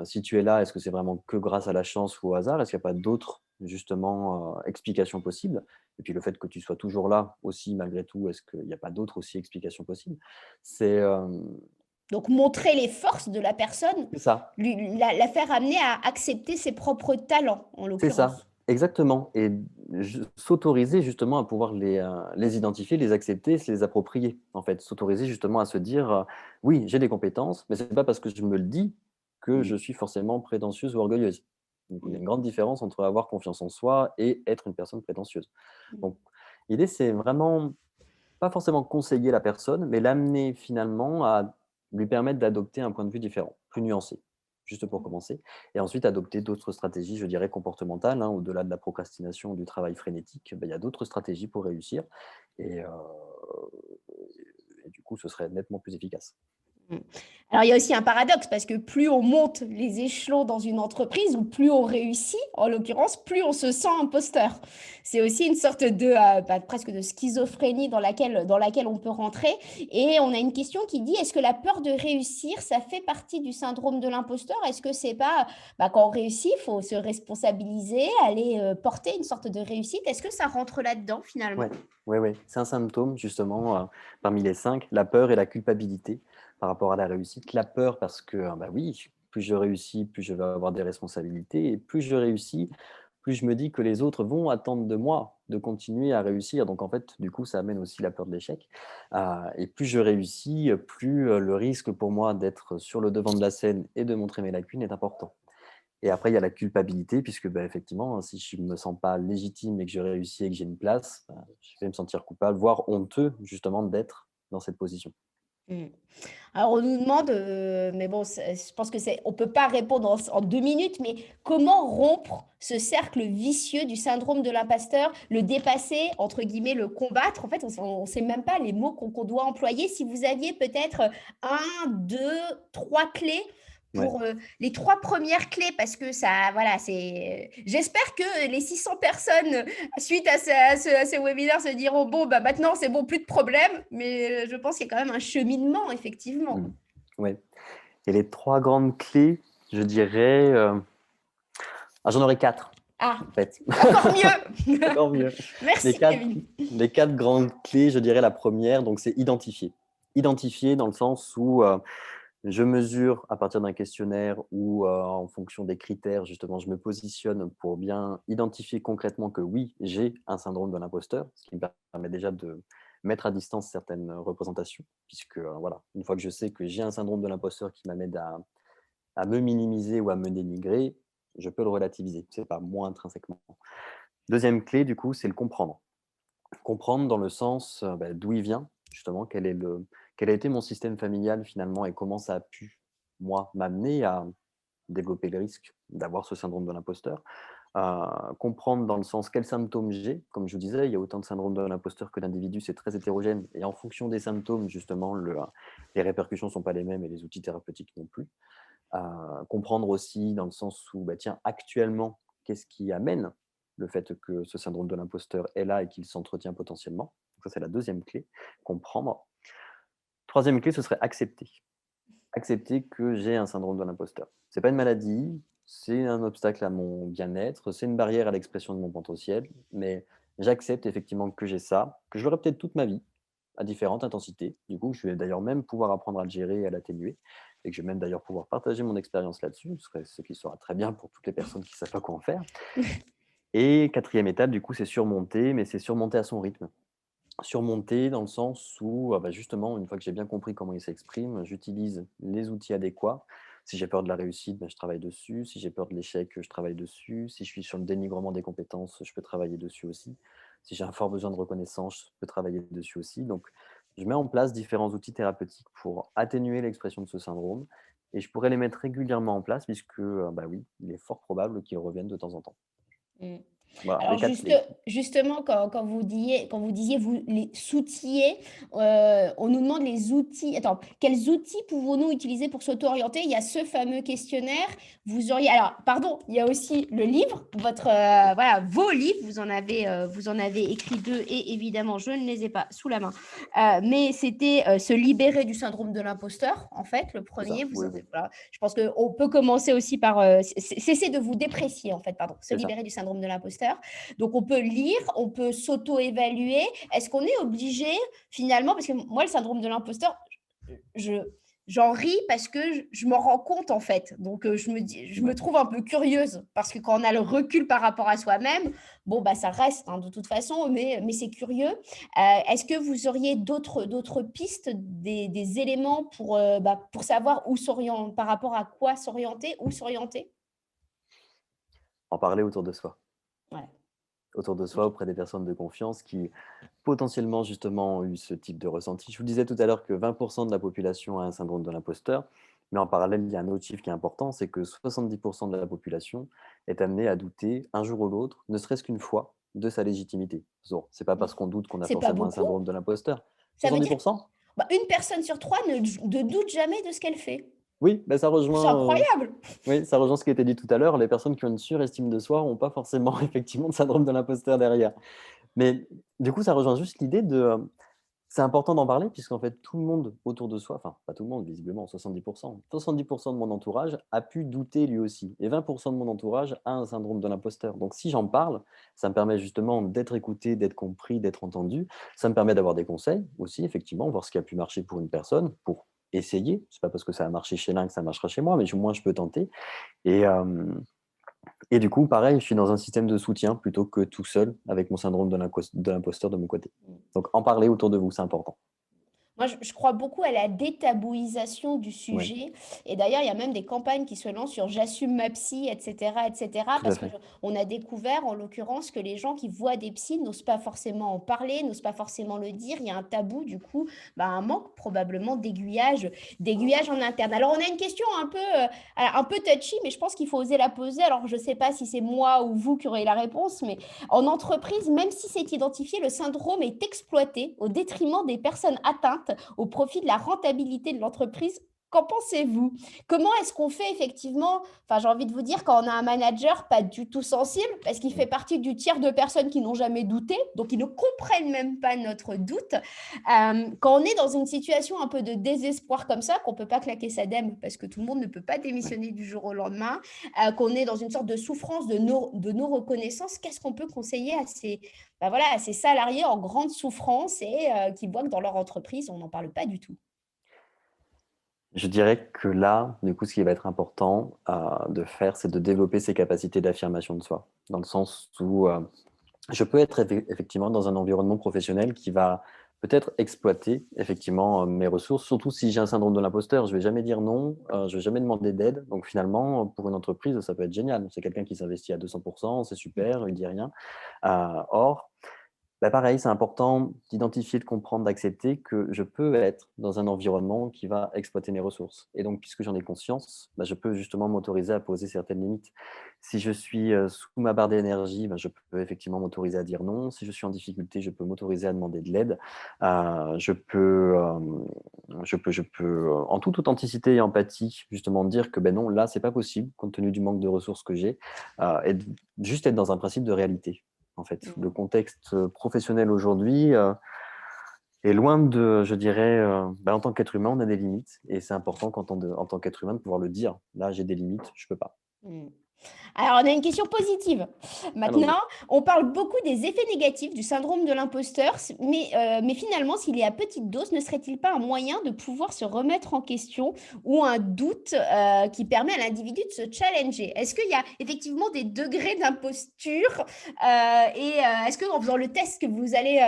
Si tu es là, est-ce que c'est vraiment que grâce à la chance ou au hasard? Est-ce qu'il n'y a pas d'autres, justement, explications possibles? Et puis le fait que tu sois toujours là aussi, malgré tout, est-ce qu'il n'y a pas d'autres aussi explications possibles? C'est, Donc, montrer les forces de la personne, c'est ça. la faire amener à accepter ses propres talents, en C'est ça, l'occurrence. exactement et s'autoriser justement à pouvoir les identifier, les accepter, se les approprier, en fait. S'autoriser justement à se dire, «Oui, j'ai des compétences, mais c'est pas parce que je me le dis que Mmh, je suis forcément prétentieuse ou orgueilleuse». Donc il y a mmh, une grande différence entre avoir confiance en soi et être une personne prétentieuse. mmh. Donc l'idée, c'est vraiment pas forcément conseiller la personne, mais l'amener finalement à lui permettre d'adopter un point de vue différent, plus nuancé, juste pour commencer. Et ensuite adopter d'autres stratégies, je dirais comportementales, hein, au-delà de la procrastination ou du travail frénétique, il y a d'autres stratégies pour réussir et, heu, et du coup, ce serait nettement plus efficace. Mmh. Alors, il y a aussi un paradoxe parce que plus on monte les échelons dans une entreprise ou plus on réussit, en l'occurrence, plus on se sent imposteur. C'est aussi une sorte de presque de schizophrénie dans laquelle on peut rentrer. Et on a une question qui dit, est-ce que la peur de réussir, ça fait partie du syndrome de l'imposteur? Est-ce que c'est pas quand on réussit, il faut se responsabiliser, aller porter une sorte de réussite? Est-ce que ça rentre là-dedans Ouais, finalement? ouais, ouais. C'est un symptôme, justement, parmi les 5, la peur et la culpabilité par rapport à la réussite. La peur parce que, bah oui, plus je réussis, plus je vais avoir des responsabilités et plus je réussis, plus je me dis que les autres vont attendre de moi de continuer à réussir. Donc en fait, du coup, ça amène aussi la peur de l'échec. Et plus je réussis, plus, le risque pour moi d'être sur le devant de la scène et de montrer mes lacunes est important. Et après, il y a la culpabilité puisque, bah, effectivement, si je ne me sens pas légitime et que je réussis et que j'ai une place, bah, je vais me sentir coupable, voire honteux justement d'être dans cette position. Mm. Alors, on nous demande, mais bon, je pense que on peut pas répondre en 2 minutes, mais comment rompre ce cercle vicieux du syndrome de l'imposteur, le dépasser, entre guillemets, le combattre? En fait, on ne sait même pas les mots qu'on doit employer. Si vous aviez peut-être un, deux, trois clés Ouais. pour les trois premières clés, parce que ça, voilà, j'espère que les 600 personnes suite à ce webinaire se diront, bon, bah maintenant, c'est bon, plus de problème. Mais je pense qu'il y a quand même un cheminement, effectivement. Mmh. Ouais. Et les 3 grandes clés, je dirais, j'en aurais 4 Ah, en fait. encore mieux. Encore mieux. Les Merci, 4 Kevin. les 4 grandes clés, je dirais la première, donc c'est identifier. Identifier dans le sens où, je mesure à partir d'un questionnaire ou, en fonction des critères, justement, je me positionne pour bien identifier concrètement que oui, j'ai un syndrome de l'imposteur, ce qui me permet déjà de mettre à distance certaines représentations puisque, voilà, une fois que je sais que j'ai un syndrome de l'imposteur qui m'amène à me minimiser ou à me dénigrer, je peux le relativiser. C'est pas moi intrinsèquement. Deuxième clé, du coup, c'est le comprendre. Comprendre dans le sens, d'où il vient, justement, quel a été mon système familial finalement et comment ça a pu, moi, m'amener à développer le risque d'avoir ce syndrome de l'imposteur. Comprendre dans le sens quels symptômes j'ai. Comme je vous disais, il y a autant de syndrome de l'imposteur que d'individus, c'est très hétérogène et en fonction des symptômes, justement, les répercussions ne sont pas les mêmes et les outils thérapeutiques non plus. Comprendre aussi dans le sens où, bah, tiens, actuellement, qu'est-ce qui amène le fait que ce syndrome de l'imposteur est là et qu'il s'entretient potentiellement. Donc ça, c'est la deuxième clé, comprendre. Troisième clé, ce serait accepter. Accepter que j'ai un syndrome de l'imposteur. C'est pas une maladie, c'est un obstacle à mon bien-être, c'est une barrière à l'expression de mon potentiel, mais j'accepte effectivement que j'ai ça, que je l'aurai peut-être toute ma vie, à différentes intensités. Du coup, je vais d'ailleurs même pouvoir apprendre à le gérer et à l'atténuer, et que je vais même d'ailleurs pouvoir partager mon expérience là-dessus, ce qui sera très bien pour toutes les personnes qui ne savent pas quoi en faire. Et quatrième étape, du coup, c'est surmonter, mais c'est surmonter à son rythme. Surmonter dans le sens où, bah, justement, une fois que j'ai bien compris comment il s'exprime, j'utilise les outils adéquats. Si j'ai peur de la réussite, bah, je travaille dessus. Si j'ai peur de l'échec, je travaille dessus. Si je suis sur le dénigrement des compétences, je peux travailler dessus aussi. Si j'ai un fort besoin de reconnaissance, je peux travailler dessus aussi. Donc, je mets en place différents outils thérapeutiques pour atténuer l'expression de ce syndrome et je pourrais les mettre régulièrement en place puisque, bah oui, il est fort probable qu'ils reviennent de temps en temps. Mm. Voilà, les Alors 4 clés. justement, quand vous disiez vous les s'outiller, on nous demande les outils. Attends, quels outils pouvons-nous utiliser pour s'auto-orienter? Il y a ce fameux questionnaire. Vous auriez, alors, pardon, il y a aussi le livre, voilà, vos livres. Vous en avez écrit 2 et évidemment, je ne les ai pas sous la main. Mais c'était Se libérer du syndrome de l'imposteur, en fait, le C'est ça, premier. oui, oui, Voilà. Je pense qu'on peut commencer aussi par cesser de vous déprécier, en fait, pardon, se c'est ça. libérer du syndrome de l'imposteur. Donc, on peut lire, on peut s'auto-évaluer. Est-ce qu'on est obligé, finalement, parce que moi, le syndrome de l'imposteur, je, j'en ris parce que je m'en rends compte, en fait. Donc, je me Ouais. trouve un peu curieuse parce que quand on a le recul par rapport à soi-même, bon, bah, ça reste de toute façon, mais c'est curieux. Est-ce que vous auriez d'autres pistes, des éléments pour savoir où s'orienter, par rapport à quoi s'orienter, où s'orienter? En parler autour de soi. Ouais, Autour de ok. soi, auprès des personnes de confiance qui potentiellement justement ont eu ce type de ressenti. Je vous disais tout à l'heure que 20% de la population a un syndrome de l'imposteur, mais en parallèle, il y a un autre chiffre qui est important, c'est que 70% de la population est amenée à douter un jour ou l'autre, ne serait-ce qu'une fois, de sa légitimité. Bon, c'est pas parce qu'on doute qu'on a C'est pas forcément un beaucoup. syndrome de l'imposteur. Ça veut dire 70%? Une personne sur trois ne doute jamais de ce qu'elle fait. Oui, bah, C'est incroyable. oui, ça rejoint ce qui a été dit tout à l'heure. Les personnes qui ont une surestime de soi n'ont pas forcément effectivement de syndrome de l'imposteur derrière. Mais du coup, ça rejoint juste l'idée de, c'est important d'en parler puisqu'en fait, tout le monde autour de soi, enfin, pas tout le monde, visiblement, 70%, 70% de mon entourage a pu douter lui aussi et 20% de mon entourage a un syndrome de l'imposteur. Donc, si j'en parle, ça me permet justement d'être écouté, d'être compris, d'être entendu. Ça me permet d'avoir des conseils aussi, effectivement, voir ce qui a pu marcher pour une personne, pour essayer. C'est pas parce que ça a marché chez l'un que ça marchera chez moi, mais au moins, je peux tenter. Et, et du coup, pareil, je suis dans un système de soutien plutôt que tout seul avec mon syndrome de l'imposteur de mon côté. Donc, en parler autour de vous, c'est important. Moi, je crois beaucoup à la détabouisation du Oui, sujet. Et d'ailleurs, il y a même des campagnes qui se lancent sur J'assume ma psy, etc., etc. tout à Parce que fait. on a découvert, en l'occurrence, que les gens qui voient des psys n'osent pas forcément en parler, n'osent pas forcément le dire. Il y a un tabou, du coup, un manque probablement d'aiguillage en interne. Alors, on a une question un peu touchy, mais je pense qu'il faut oser la poser. Alors, je ne sais pas si c'est moi ou vous qui aurez la réponse, mais en entreprise, même si c'est identifié, le syndrome est exploité au détriment des personnes atteintes au profit de la rentabilité de l'entreprise. Qu'en pensez-vous? Comment est-ce qu'on fait effectivement, enfin j'ai envie de vous dire, quand on a un manager pas du tout sensible, parce qu'il fait partie du tiers de personnes qui n'ont jamais douté, donc ils ne comprennent même pas notre doute, quand on est dans une situation un peu de désespoir comme ça, qu'on ne peut pas claquer sa dème, parce que tout le monde ne peut pas démissionner du jour au lendemain, qu'on est dans une sorte de souffrance de non-reconnaissance, qu'est-ce qu'on peut conseiller à à ces salariés en grande souffrance et qui voient que dans leur entreprise, on n'en parle pas du tout? Je dirais que là, du coup, ce qui va être important de faire, c'est de développer ses capacités d'affirmation de soi. Dans le sens où je peux être effectivement dans un environnement professionnel qui va peut-être exploiter effectivement mes ressources, surtout si j'ai un syndrome de l'imposteur. Je vais jamais dire non, je vais jamais demander d'aide. Donc finalement, pour une entreprise, ça peut être génial. C'est quelqu'un qui s'investit à 200%, c'est super, il dit rien. Or, bah, pareil, c'est important d'identifier, de comprendre, d'accepter que je peux être dans un environnement qui va exploiter mes ressources. Et donc, puisque j'en ai conscience, bah, je peux justement m'autoriser à poser certaines limites. Si je suis sous ma barre d'énergie, bah, je peux effectivement m'autoriser à dire non. Si je suis en difficulté, je peux m'autoriser à demander de l'aide. Je peux, en toute authenticité et empathie, justement dire que ben non, là, c'est pas possible, compte tenu du manque de ressources que j'ai, juste être dans un principe de réalité. En fait, le contexte professionnel aujourd'hui est loin de, je dirais, en tant qu'être humain, on a des limites et c'est important en tant qu'être humain de pouvoir le dire. Là, j'ai des limites, je peux pas. Mmh. Alors, on a une question positive. Allons-y. Maintenant, on parle beaucoup des effets négatifs du syndrome de l'imposteur, mais finalement, s'il est à petite dose, ne serait-il pas un moyen de pouvoir se remettre en question ou un doute qui permet à l'individu de se challenger? Est-ce qu'il y a effectivement des degrés d'imposture est-ce qu'en faisant le test que vous allez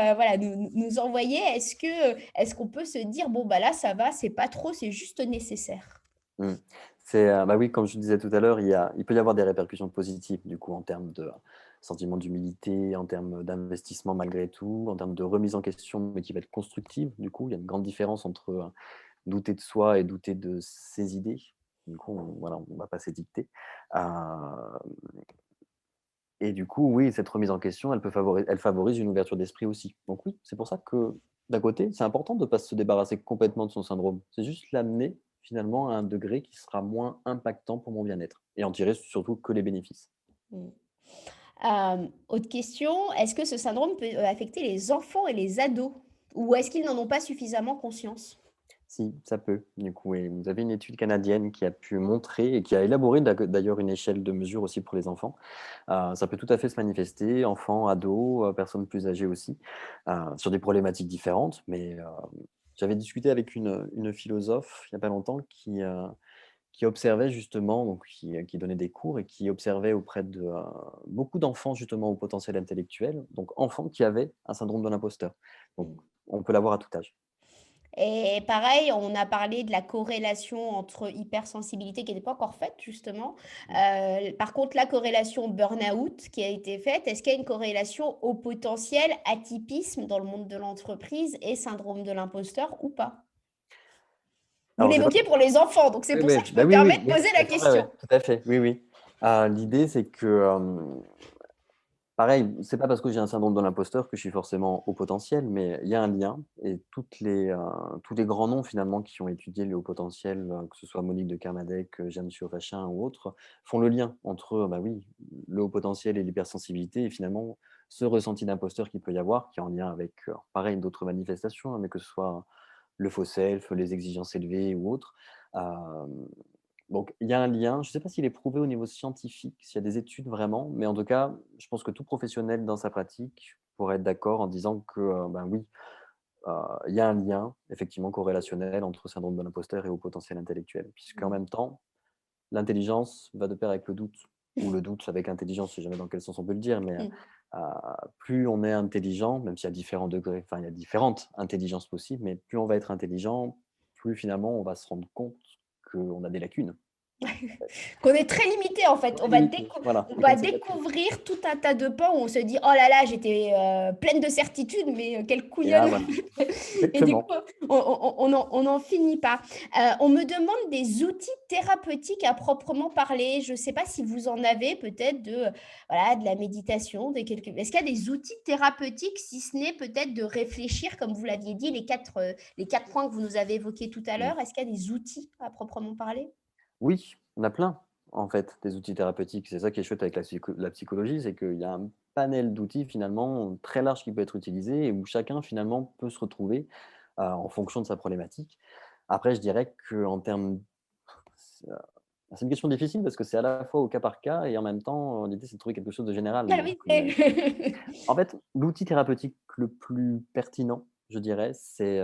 nous envoyer, est-ce qu'on peut se dire, bon, bah là, ça va, c'est pas trop, c'est juste nécessaire? Mmh. Bah oui, comme je disais tout à l'heure, il peut y avoir des répercussions positives, du coup, en termes de sentiment d'humilité, en termes d'investissement malgré tout, en termes de remise en question, mais qui va être constructive. Du coup, il y a une grande différence entre douter de soi et douter de ses idées. Du coup, voilà, on va pas s'édicter. Heu Et du coup, oui, cette remise en question, elle favorise une ouverture d'esprit aussi. Donc oui, c'est pour ça que, d'un côté, c'est important de ne pas se débarrasser complètement de son syndrome. C'est juste l'amener finalement à un degré qui sera moins impactant pour mon bien-être et en tirer surtout que les bénéfices. Mmh. Autre question, est-ce que ce syndrome peut, affecter les enfants et les ados? Ou est-ce qu'ils n'en ont pas suffisamment conscience? Si, ça peut, du coup, et vous avez une étude canadienne qui a pu montrer et qui a élaboré d'ailleurs une échelle de mesure aussi pour les enfants. Ça peut tout à fait se manifester, enfants, ados, personnes plus âgées aussi, sur des problématiques différentes. Mais j'avais discuté avec une philosophe il n'y a pas longtemps qui observait justement, donc qui donnait des cours et qui observait auprès de beaucoup d'enfants justement au potentiel intellectuel, donc enfants qui avaient un syndrome de l'imposteur. Donc Mmh. on peut l'avoir à tout âge. Et pareil, on a parlé de la corrélation entre hypersensibilité qui n'était pas encore faite justement. Par contre, la corrélation burn-out qui a été faite, est-ce qu'il y a une corrélation au potentiel atypisme dans le monde de l'entreprise et syndrome de l'imposteur ou pas? Vous Alors j'ai pas l'évoquiez pour les enfants, donc c'est Oui, pour ça oui, que je bah, me oui, permets oui, de oui, poser tout la à fait, ouais, ouais, question. tout à fait, oui, oui. L'idée c'est que, pareil, c'est pas parce que j'ai un syndrome de l'imposteur que je suis forcément haut potentiel, mais il y a un lien et tous les grands noms finalement qui ont étudié le haut potentiel, que ce soit Monique de Kermadec, Jeanne Siofachin ou autres, font le lien entre, bah oui, le haut potentiel et l'hypersensibilité et finalement ce ressenti d'imposteur qu'il peut y avoir, qui est en lien avec, pareil, d'autres manifestations, hein, mais que ce soit le faux self, les exigences élevées ou autres. Hem, donc il y a un lien, je ne sais pas s'il est prouvé au niveau scientifique, s'il y a des études vraiment, mais en tout cas, je pense que tout professionnel dans sa pratique pourrait être d'accord en disant que, ben oui, heu, il y a un lien effectivement corrélationnel entre syndrome de l'imposteur et haut potentiel intellectuel. Puisqu'en Mmh. même temps, l'intelligence va de pair avec le doute ou le doute avec l'intelligence, je ne sais jamais dans quel sens on peut le dire, mais, Mmh. heu, plus on est intelligent, même s'il y a différents degrés, enfin il y a différentes intelligences possibles, mais plus on va être intelligent, plus finalement on va se rendre compte qu'on a des lacunes. Qu'on est très limité en fait. On est limité, voilà, On et va comme c'est pas tout découvrir tout un tas de pans où on se dit: «Oh là là, j'étais, pleine de certitudes, mais quelle et là couillonne!» voilà, Et du coup, exactement. on n'en finit pas. On me demande des outils thérapeutiques à proprement parler. Je ne sais pas si vous en avez peut-être voilà, de la méditation, est-ce qu'il y a des outils thérapeutiques, si ce n'est peut-être de réfléchir, comme vous l'aviez dit, les 4 points que vous nous avez évoqués tout à Mmh. l'heure? Est-ce qu'il y a des outils à proprement parler? Oui, on a plein, en fait, des outils thérapeutiques. C'est ça qui est chouette avec la psychologie, c'est qu'il y a un panel d'outils finalement très large qui peut être utilisé et où chacun finalement peut se retrouver, en fonction de sa problématique. Après, je dirais qu'en termes c'est, c'est une question difficile parce que c'est à la fois au cas par cas et en même temps, l'idée c'est de trouver quelque chose de général. Ah Donc, oui, c'est en fait, l'outil thérapeutique le plus pertinent, je dirais, c'est,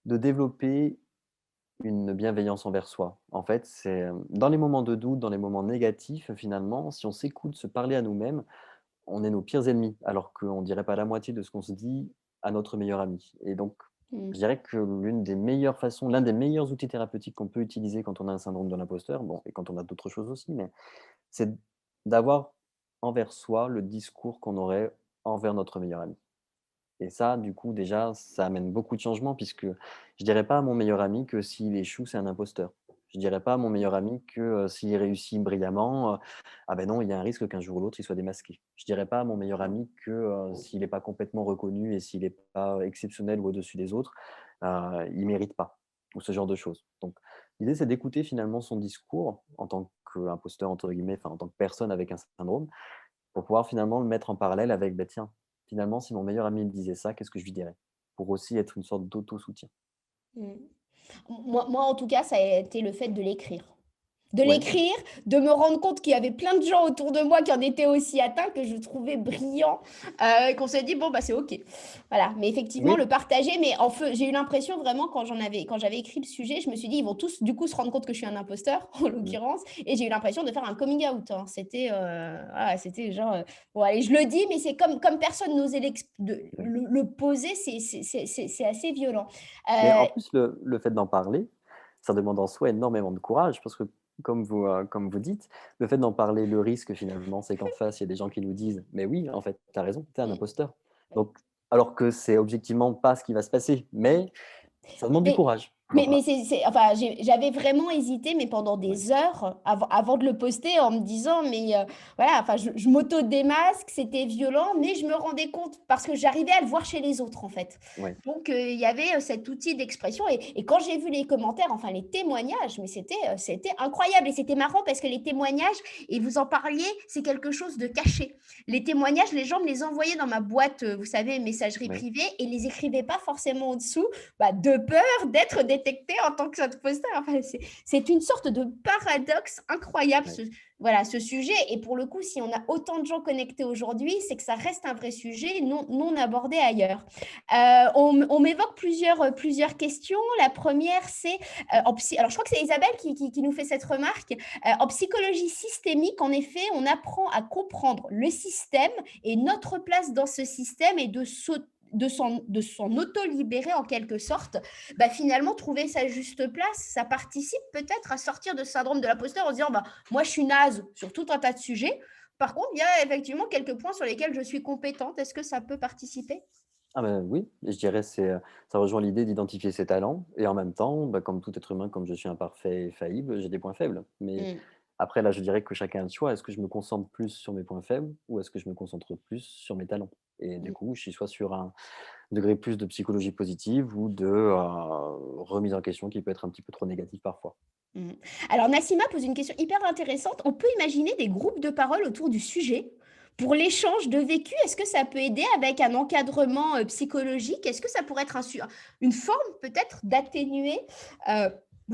de développer une bienveillance envers soi. En fait, c'est, dans les moments de doute, dans les moments négatifs, finalement, si on s'écoute se parler à nous-mêmes, on est nos pires ennemis, alors qu'on ne dirait pas la moitié de ce qu'on se dit à notre meilleur ami. Et donc, Mmh. je dirais que l'un des meilleurs outils thérapeutiques qu'on peut utiliser quand on a un syndrome de l'imposteur, bon, et quand on a d'autres choses aussi, mais c'est d'avoir envers soi le discours qu'on aurait envers notre meilleur ami. Et ça, du coup, déjà, ça amène beaucoup de changements puisque je dirais pas à mon meilleur ami que s'il échoue, c'est un imposteur. Je dirais pas à mon meilleur ami que, s'il réussit brillamment, ah ben non, il y a un risque qu'un jour ou l'autre, il soit démasqué. Je dirais pas à mon meilleur ami que, s'il n'est pas complètement reconnu et s'il n'est pas exceptionnel ou au-dessus des autres, il mérite pas ou ce genre de choses. Donc l'idée, c'est d'écouter finalement son discours en tant qu'imposteur entre guillemets, enfin en tant que personne avec un syndrome pour pouvoir finalement le mettre en parallèle avec, bah, tiens, finalement, si mon meilleur ami me disait ça, qu'est-ce que je lui dirais? Pour aussi être une sorte d'auto-soutien. Mmh. Moi, en tout cas, ça a été le fait de l'écrire. De Ouais, l'écrire, de me rendre compte qu'il y avait plein de gens autour de moi qui en étaient aussi atteints, que je trouvais brillants, et qu'on s'est dit: «Bon, bah, c'est OK». Voilà, mais effectivement oui, le partager, mais en feu j'ai eu l'impression vraiment quand j'avais écrit le sujet, je me suis dit: «Ils vont tous du coup se rendre compte que je suis un imposteur», en mmh, l'occurrence, et j'ai eu l'impression de faire un coming out, hein. C'était, voilà, c'était genre, bon allez, je le dis, mais c'est comme personne n'osait ouais. le poser, c'est assez violent. Mais en Heu, plus, le fait d'en parler, ça demande en soi énormément de courage parce que comme vous dites, le fait d'en parler, le risque finalement, c'est qu'en face, il y a des gens qui nous disent: «Mais oui, en fait, tu as raison, tu es un mmh, imposteur». Donc alors que c'est objectivement pas ce qui va se passer, mais ça demande du mais courage. Donc mais voilà. c'est enfin, j'avais vraiment hésité, mais pendant Ouais, des heures avant de le poster en me disant: «Mais, voilà, enfin, je m'auto-démasque, c'était violent», mais je me rendais compte parce que j'arrivais à le voir chez les autres, en fait. ouais, Donc, il y avait, cet outil d'expression, et quand j'ai vu les commentaires, enfin les témoignages, mais c'était incroyable, et c'était marrant parce que les témoignages, et vous en parliez, c'est quelque chose de caché. Les témoignages, les gens me les envoyaient dans ma boîte, vous savez, messagerie ouais, privée, et les écrivaient pas forcément en dessous, bah, de peur d'être détecté en tant qu'imposteur. Enfin, c'est une sorte de paradoxe incroyable, ouais. voilà, ce sujet. Et pour le coup, si on a autant de gens connectés aujourd'hui, c'est que ça reste un vrai sujet non abordé ailleurs. On m'évoque plusieurs questions. La première, c'est alors je crois que c'est Isabelle qui nous fait cette remarque. En psychologie systémique, en effet, on apprend à comprendre le système et notre place dans ce système, et de s'en auto-libérer en quelque sorte, bah, finalement trouver sa juste place, ça participe peut-être à sortir de ce syndrome de l'imposteur en se disant: «Bah, moi je suis naze sur tout un tas de sujets. Par contre, il y a effectivement quelques points sur lesquels je suis compétente». Est-ce que ça peut participer? Ah ben oui, et je dirais c'est, ça rejoint l'idée d'identifier ses talents et en même temps, bah, comme tout être humain, comme je suis imparfait et faillible, j'ai des points faibles. Mais Mmh. Après, là, je dirais que chacun a le choix. Est-ce que je me concentre plus sur mes points faibles ou est-ce que je me concentre plus sur mes talents? Et du coup, je suis soit sur un degré plus de psychologie positive ou de remise en question qui peut être un petit peu trop négatif parfois. Mmh. Alors Nassima pose une question hyper intéressante. On peut imaginer des groupes de parole autour du sujet pour l'échange de vécu. Est-ce que ça peut aider avec un encadrement psychologique? Est-ce que ça pourrait être une forme peut-être d'atténuer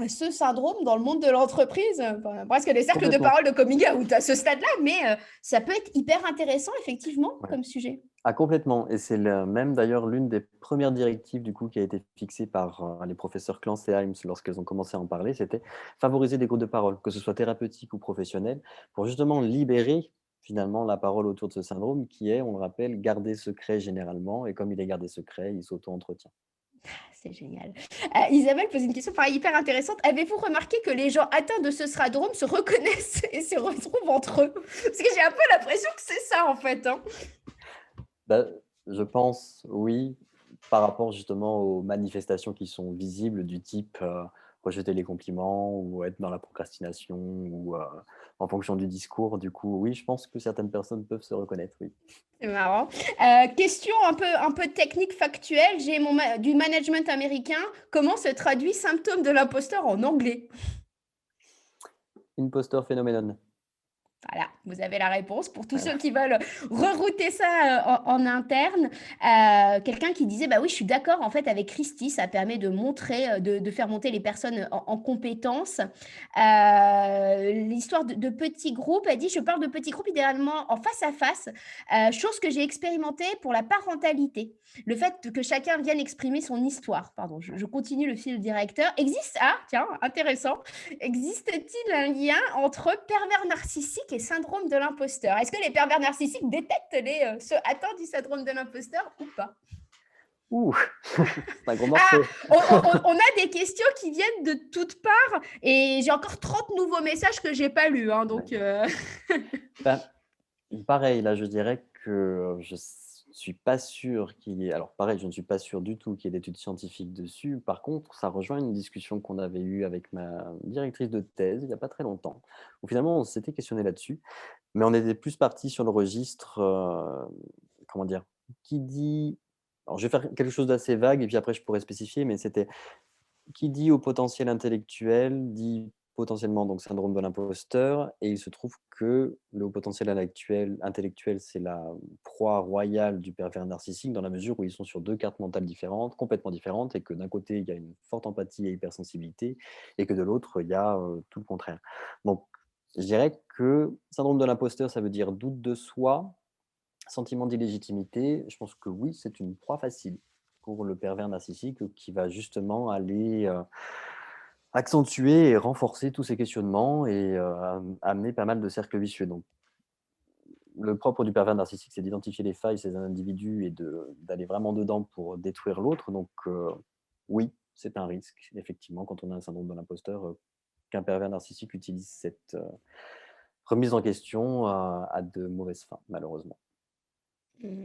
ce syndrome dans le monde de l'entreprise? Enfin, presque des cercles de Complètement. parole de coming out à ce stade-là, mais ça peut être hyper intéressant effectivement Ouais. comme sujet. Ah complètement et c'est même d'ailleurs l'une des premières directives du coup qui a été fixée par, les professeurs Clance et Hymes lorsqu'elles ont commencé à en parler, c'était favoriser des groupes de parole, que ce soit thérapeutiques ou professionnels, pour justement libérer finalement la parole autour de ce syndrome qui est, on le rappelle, gardé secret généralement et comme il est gardé secret, il s'auto-entretient. C'est génial. Isabelle pose une question pareil, hyper intéressante. Avez-vous remarqué que les gens atteints de ce syndrome se reconnaissent et se retrouvent entre eux? Parce que j'ai un peu l'impression que c'est ça en fait, hein. Bah, je pense oui, par rapport justement aux manifestations qui sont visibles du type, rejeter les compliments ou être dans la procrastination ou, en fonction du discours. Du coup, oui, je pense que certaines personnes peuvent se reconnaître, oui. C'est marrant. Question un peu technique, factuelle. J'ai du management américain. Comment se traduit symptôme de l'imposteur en anglais? Impostor phenomenon. Voilà, vous avez la réponse. Pour tous ceux Voilà. qui veulent rerouter ça en interne, quelqu'un qui disait, bah oui, je suis d'accord en fait avec Christy, ça permet de montrer, de faire monter les personnes en compétences. L'histoire de petits groupes, elle dit, je parle de petits groupes idéalement en face à face, chose que j'ai expérimentée pour la parentalité. Le fait que chacun vienne exprimer son histoire. Pardon, je continue le fil directeur. Tiens, intéressant. Existe-t-il un lien entre pervers narcissique et syndrome de l'imposteur? Est-ce que les pervers narcissiques détectent ceux atteints du syndrome de l'imposteur ou pas? Ouh! C'est un gros Ah, morceau. on a des questions qui viennent de toutes parts et j'ai encore 30 nouveaux messages que j'ai pas lus, hein, Ouais. donc Ben, pareil, là, je dirais que je suis pas sûr qu'il y ait alors pareil, je ne suis pas sûr du tout qu'il y ait d'études scientifiques dessus. Par contre, ça rejoint une discussion qu'on avait eue avec ma directrice de thèse il y a pas très longtemps, où finalement on s'était questionné là-dessus, mais on était plus parti sur le registre, comment dire? Qui dit alors je vais faire quelque chose d'assez vague et puis après je pourrais spécifier, mais c'était qui dit haut potentiel intellectuel dit potentiellement donc syndrome de l'imposteur et il se trouve que le haut potentiel intellectuel, c'est la proie royale du pervers narcissique dans la mesure où ils sont sur 2 cartes mentales différentes, complètement différentes et que d'un côté, il y a une forte empathie et hypersensibilité et que de l'autre, il y a, tout le contraire. Donc je dirais que syndrome de l'imposteur, ça veut dire doute de soi, sentiment d'illégitimité. Je pense que oui, c'est une proie facile pour le pervers narcissique qui va justement aller, accentuer et renforcer tous ces questionnements et amener pas mal de cercles vicieux. Donc le propre du pervers narcissique, c'est d'identifier les failles chez un individu et d'aller vraiment dedans pour détruire l'autre. Donc oui, c'est un risque, effectivement, quand on a un syndrome de l'imposteur, qu'un pervers narcissique utilise cette, remise en question à de mauvaises fins, malheureusement. Mmh.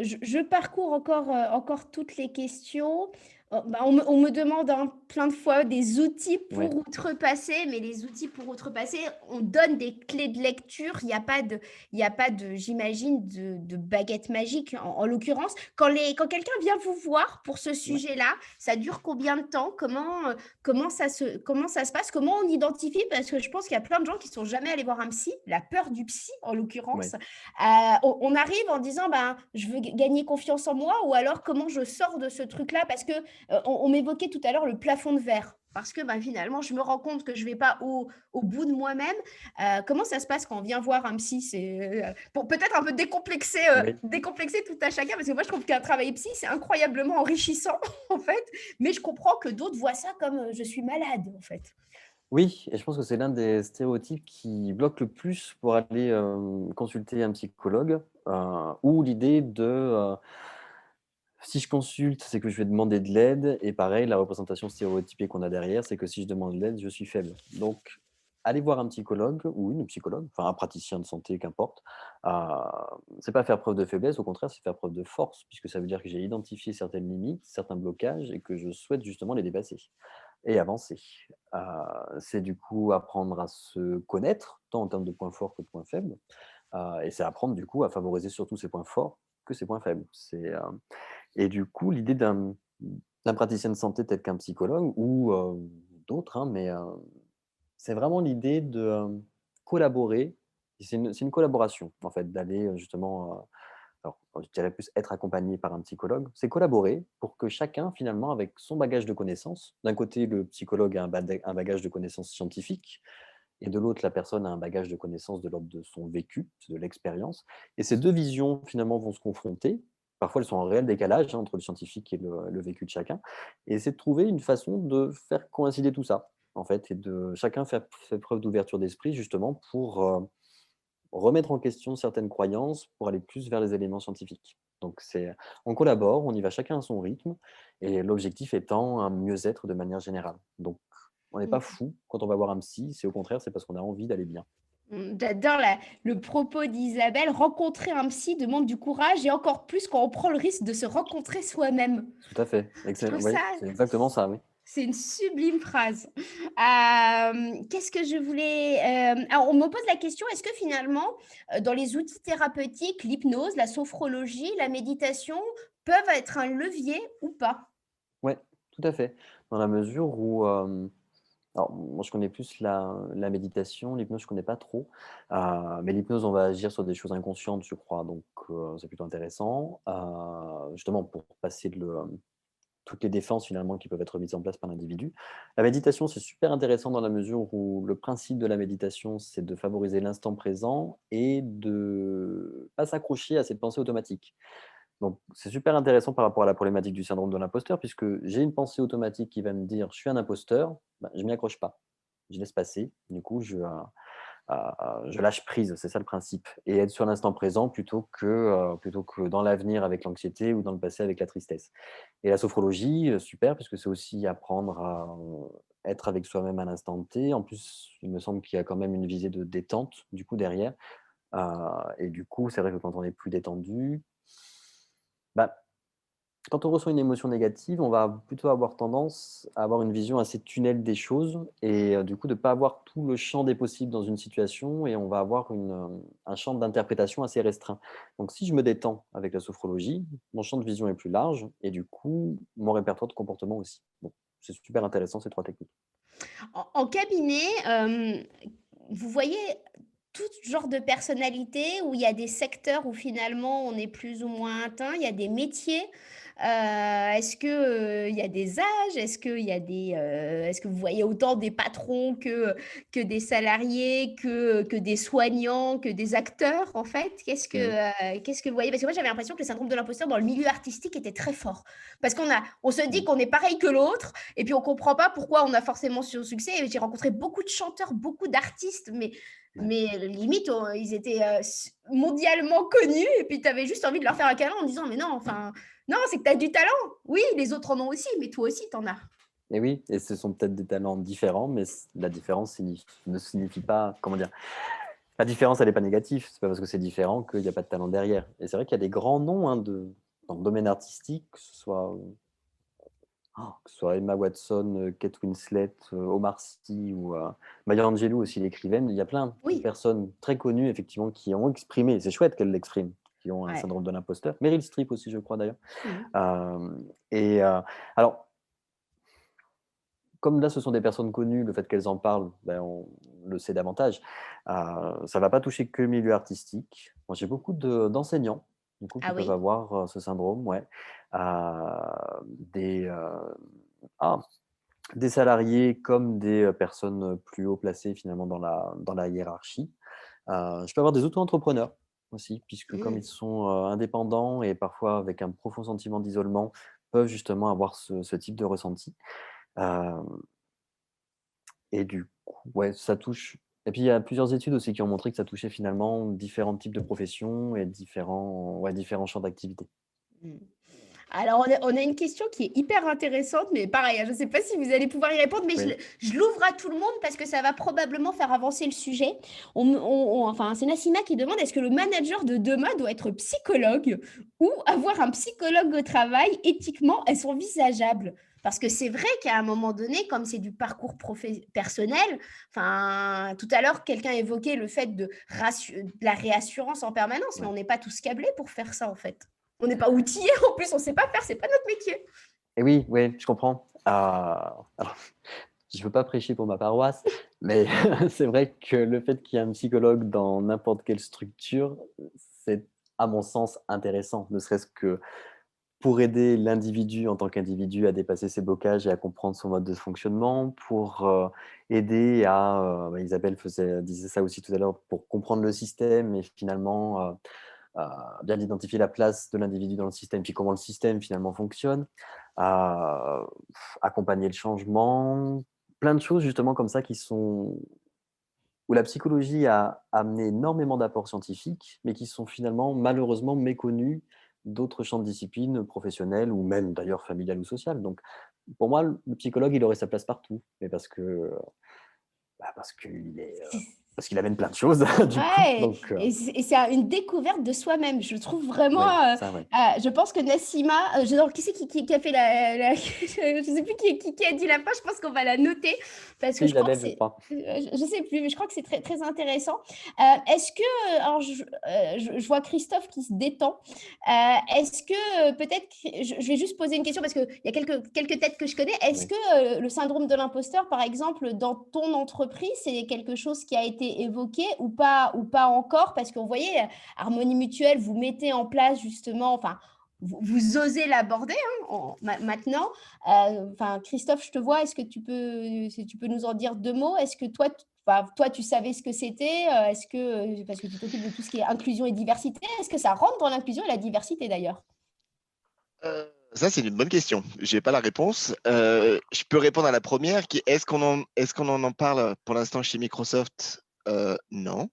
Je parcours encore toutes les questions. On me demande, hein, plein de fois des outils pour Ouais, outrepasser, mais les outils pour outrepasser, on donne des clés de lecture. Il y a pas de j'imagine, de baguette magique en l'occurrence. Quand quelqu'un vient vous voir pour ce ouais, sujet-là, ça dure combien de temps? Comment ça se passe? Comment on identifie? Parce que je pense qu'il y a plein de gens qui sont jamais allés voir un psy, la peur du psy en l'occurrence. ouais. On arrive en disant, ben, je veux gagner confiance en moi ou alors comment je sors de ce truc-là parce que on m'évoquait tout à l'heure le plafond de verre. Parce que ben, finalement, je me rends compte que je ne vais pas au bout de moi-même. Comment ça se passe quand on vient voir un psy? C'est pour peut-être un peu Oui. décomplexer tout à chacun, parce que moi, je trouve qu'un travail psy, c'est incroyablement enrichissant, en fait. Mais je comprends que d'autres voient ça comme je suis malade, en fait. Oui et je pense que c'est l'un des stéréotypes qui bloque le plus pour aller, consulter un psychologue, ou l'idée de, si je consulte, c'est que je vais demander de l'aide et pareil, la représentation stéréotypée qu'on a derrière, c'est que si je demande de l'aide, je suis faible. Donc, aller voir un psychologue ou une psychologue, enfin un praticien de santé, qu'importe, heu, c'est pas faire preuve de faiblesse, au contraire, c'est faire preuve de force puisque ça veut dire que j'ai identifié certaines limites, certains blocages et que je souhaite justement les dépasser. et avancer. C'est du coup apprendre à se connaître, tant en termes de points forts que de points faibles, et c'est apprendre du coup à favoriser surtout ses points forts que ses points faibles. Et du coup, l'idée d'un praticien de santé tel qu'un psychologue ou d'autres, hein, mais c'est vraiment l'idée de, collaborer. C'est une collaboration en fait, d'aller, justement, alors, je dirais plus être accompagné par un psychologue, c'est collaborer pour que chacun, finalement, avec son bagage de connaissances, d'un côté, le psychologue a un bagage de connaissances scientifiques, et de l'autre, la personne a un bagage de connaissances de l'ordre de son vécu, de l'expérience. Et ces deux visions, finalement, vont se confronter. Parfois, elles sont en réel décalage, hein, entre le scientifique et le vécu de chacun. Et c'est de trouver une façon de faire coïncider tout ça, en fait, et de chacun fait preuve d'ouverture d'esprit, justement, pour remettre en question certaines croyances pour aller plus vers les éléments scientifiques. Donc on collabore, on y va chacun à son rythme et l'objectif étant un mieux-être de manière générale. Donc on n'est pas fou quand on va voir un psy, c'est au contraire, c'est parce qu'on a envie d'aller bien. J'adore le propos d'Isabelle. Rencontrer un psy demande du courage et encore plus quand on prend le risque de se rencontrer soi-même. Tout à fait, Je trouve excellent, oui, ça, c'est exactement ça, oui. c'est une sublime phrase. Qu'est-ce que je voulais... alors, on me pose la question, est-ce que finalement, dans les outils thérapeutiques, l'hypnose, la sophrologie, la méditation peuvent être un levier ou pas? Ouais, tout à fait. Dans la mesure où, alors moi je connais plus la méditation, l'hypnose je connais pas trop, mais l'hypnose on va agir sur des choses inconscientes je crois, donc c'est plutôt intéressant, justement pour passer toutes les défenses finalement qui peuvent être mises en place par l'individu. La méditation, c'est super intéressant dans la mesure où le principe de la méditation, c'est de favoriser l'instant présent et de pas s'accrocher à cette pensée automatique. Donc c'est super intéressant par rapport à la problématique du syndrome de l'imposteur, puisque j'ai une pensée automatique qui va me dire: «Je suis un imposteur», bah, je m'y accroche pas. Je laisse passer. Du coup, je lâche prise, c'est ça le principe, et être sur l'instant présent plutôt que dans l'avenir avec l'anxiété ou dans le passé avec la tristesse. Et la sophrologie, super, puisque c'est aussi apprendre à, être avec soi-même à l'instant T. En plus, il me semble qu'il y a quand même une visée de détente, du coup, derrière, et du coup, c'est vrai que quand on est plus détendu, bah, quand on ressent une émotion négative, on va plutôt avoir tendance à avoir une vision assez tunnel des choses et du coup de ne pas avoir tout le champ des possibles dans une situation et on va avoir un champ d'interprétation assez restreint. Donc si je me détends avec la sophrologie, mon champ de vision est plus large et du coup mon répertoire de comportement aussi. Donc c'est super intéressant ces 3 techniques. En cabinet, vous voyez tout genre de personnalités où il y a des secteurs où finalement on est plus ou moins atteint, il y a des métiers. Est-ce que, il y a des âges? Est-ce qu'il y a des, est-ce que vous voyez autant des patrons que des salariés, que des soignants, que des acteurs en fait? Mmh. Qu'est-ce que vous voyez? Parce que moi j'avais l'impression que le syndrome de l'imposteur dans le milieu artistique était très fort. Parce on se dit Mmh. qu'on est pareil que l'autre et puis on comprend pas pourquoi on a forcément ce succès. Et j'ai rencontré beaucoup de chanteurs, beaucoup d'artistes, Ouais. mais limite, ils étaient mondialement connus, et puis tu avais juste envie de leur faire un câlin en disant: «Mais non, enfin, non, c'est que tu as du talent. Oui, les autres en ont aussi, mais toi aussi, tu en as.» Et oui, et ce sont peut-être des talents différents, mais la différence ne signifie pas, comment dire? La différence, elle est pas négative. C'est pas parce que c'est différent qu'il y a pas de talent derrière. Et c'est vrai qu'il y a des grands noms, hein, dans le domaine artistique, que ce soit Emma Watson, Kate Winslet, Omar Sy ou Maya Angelou aussi, l'écrivaine. Il y a plein de Oui, personnes très connues effectivement qui ont exprimé, c'est chouette qu'elles l'expriment, qui ont un ouais. syndrome de l'imposteur. Meryl Streep aussi, je crois d'ailleurs. Mmh. Et alors, comme là, ce sont des personnes connues, le fait qu'elles en parlent, ben, on le sait davantage. Ça va pas toucher que le milieu artistique. Moi, j'ai beaucoup d'enseignants, du coup, qui Ah peuvent oui? avoir, ce syndrome, ouais. Des, ah, des salariés comme des, personnes, plus haut placées finalement dans la hiérarchie. Je peux avoir des auto-entrepreneurs aussi, puisque comme ils Mmh. sont, indépendants et parfois avec un profond sentiment d'isolement, peuvent justement avoir ce type de ressenti. Hem Et du coup, ouais, ça touche, et puis il y a plusieurs études aussi qui ont montré que ça touchait finalement différents types de professions et différents champs d'activité. Mmh. Alors, on a une question qui est hyper intéressante, mais pareil, hein, je ne sais pas si vous allez pouvoir y répondre, mais Oui. je l'ouvre à tout le monde parce que ça va probablement faire avancer le sujet. Enfin, c'est Nassima qui demande, est-ce que le manager de demain doit être psychologue ou avoir un psychologue au travail éthiquement est-ce envisageable? Parce que c'est vrai qu'à un moment donné, comme c'est du parcours personnel, enfin, tout à l'heure, quelqu'un évoquait le fait de la réassurance en permanence, mais Ouais. on n'est pas tous câblés pour faire ça, en fait. On n'est pas outillés, en plus, on ne sait pas faire, c'est pas notre métier. Et oui, oui, je comprends. Alors, je ne veux pas prêcher pour ma paroisse, mais c'est vrai que le fait qu'il y ait un psychologue dans n'importe quelle structure, c'est, à mon sens, intéressant, ne serait-ce que pour aider l'individu en tant qu'individu à dépasser ses blocages et à comprendre son mode de fonctionnement, pour aider à, Isabelle disait ça aussi tout à l'heure, pour comprendre le système et finalement bien identifier la place de l'individu dans le système, puis comment le système finalement fonctionne, à accompagner le changement, plein de choses justement comme ça qui sont où la psychologie a amené énormément d'apports scientifiques, mais qui sont finalement malheureusement méconnus d'autres champs de disciplines professionnelles ou même d'ailleurs familiales ou sociales. Donc pour moi, le psychologue, il aurait sa place partout, mais parce qu'il est, parce qu'il amène plein de choses du coup. Ouais, Donc et c'est une découverte de soi-même. Je trouve vraiment. oui, ça, ouais. Je pense que Nassima, qui c'est qui a fait je ne sais plus qui a dit la phrase. Je pense qu'on va la noter parce que C'est je crois que Isabelle, je c'est. crois. Je sais plus, mais je crois que c'est très très intéressant. Est-ce que alors je vois Christophe qui se détend. Est-ce que peut-être je vais juste poser une question parce qu'il y a quelques têtes que je connais. Est-ce Oui. que le syndrome de l'imposteur, par exemple, dans ton entreprise, c'est quelque chose qui a été évoqué ou pas encore? Parce que vous voyez, Harmonie Mutuelle, vous mettez en place justement, enfin, vous osez l'aborder maintenant. Enfin, Christophe, je te vois. Est-ce que tu peux nous en dire deux mots? Est-ce que toi, tu savais ce que c'était? Est-ce que, parce que tu t'occupes de tout ce qui est inclusion et diversité, est-ce que ça rentre dans l'inclusion et la diversité d'ailleurs? Ça, c'est une bonne question. Je n'ai pas la réponse. Je peux répondre à la première, qui est est-ce qu'on en parle pour l'instant chez Microsoft? Non.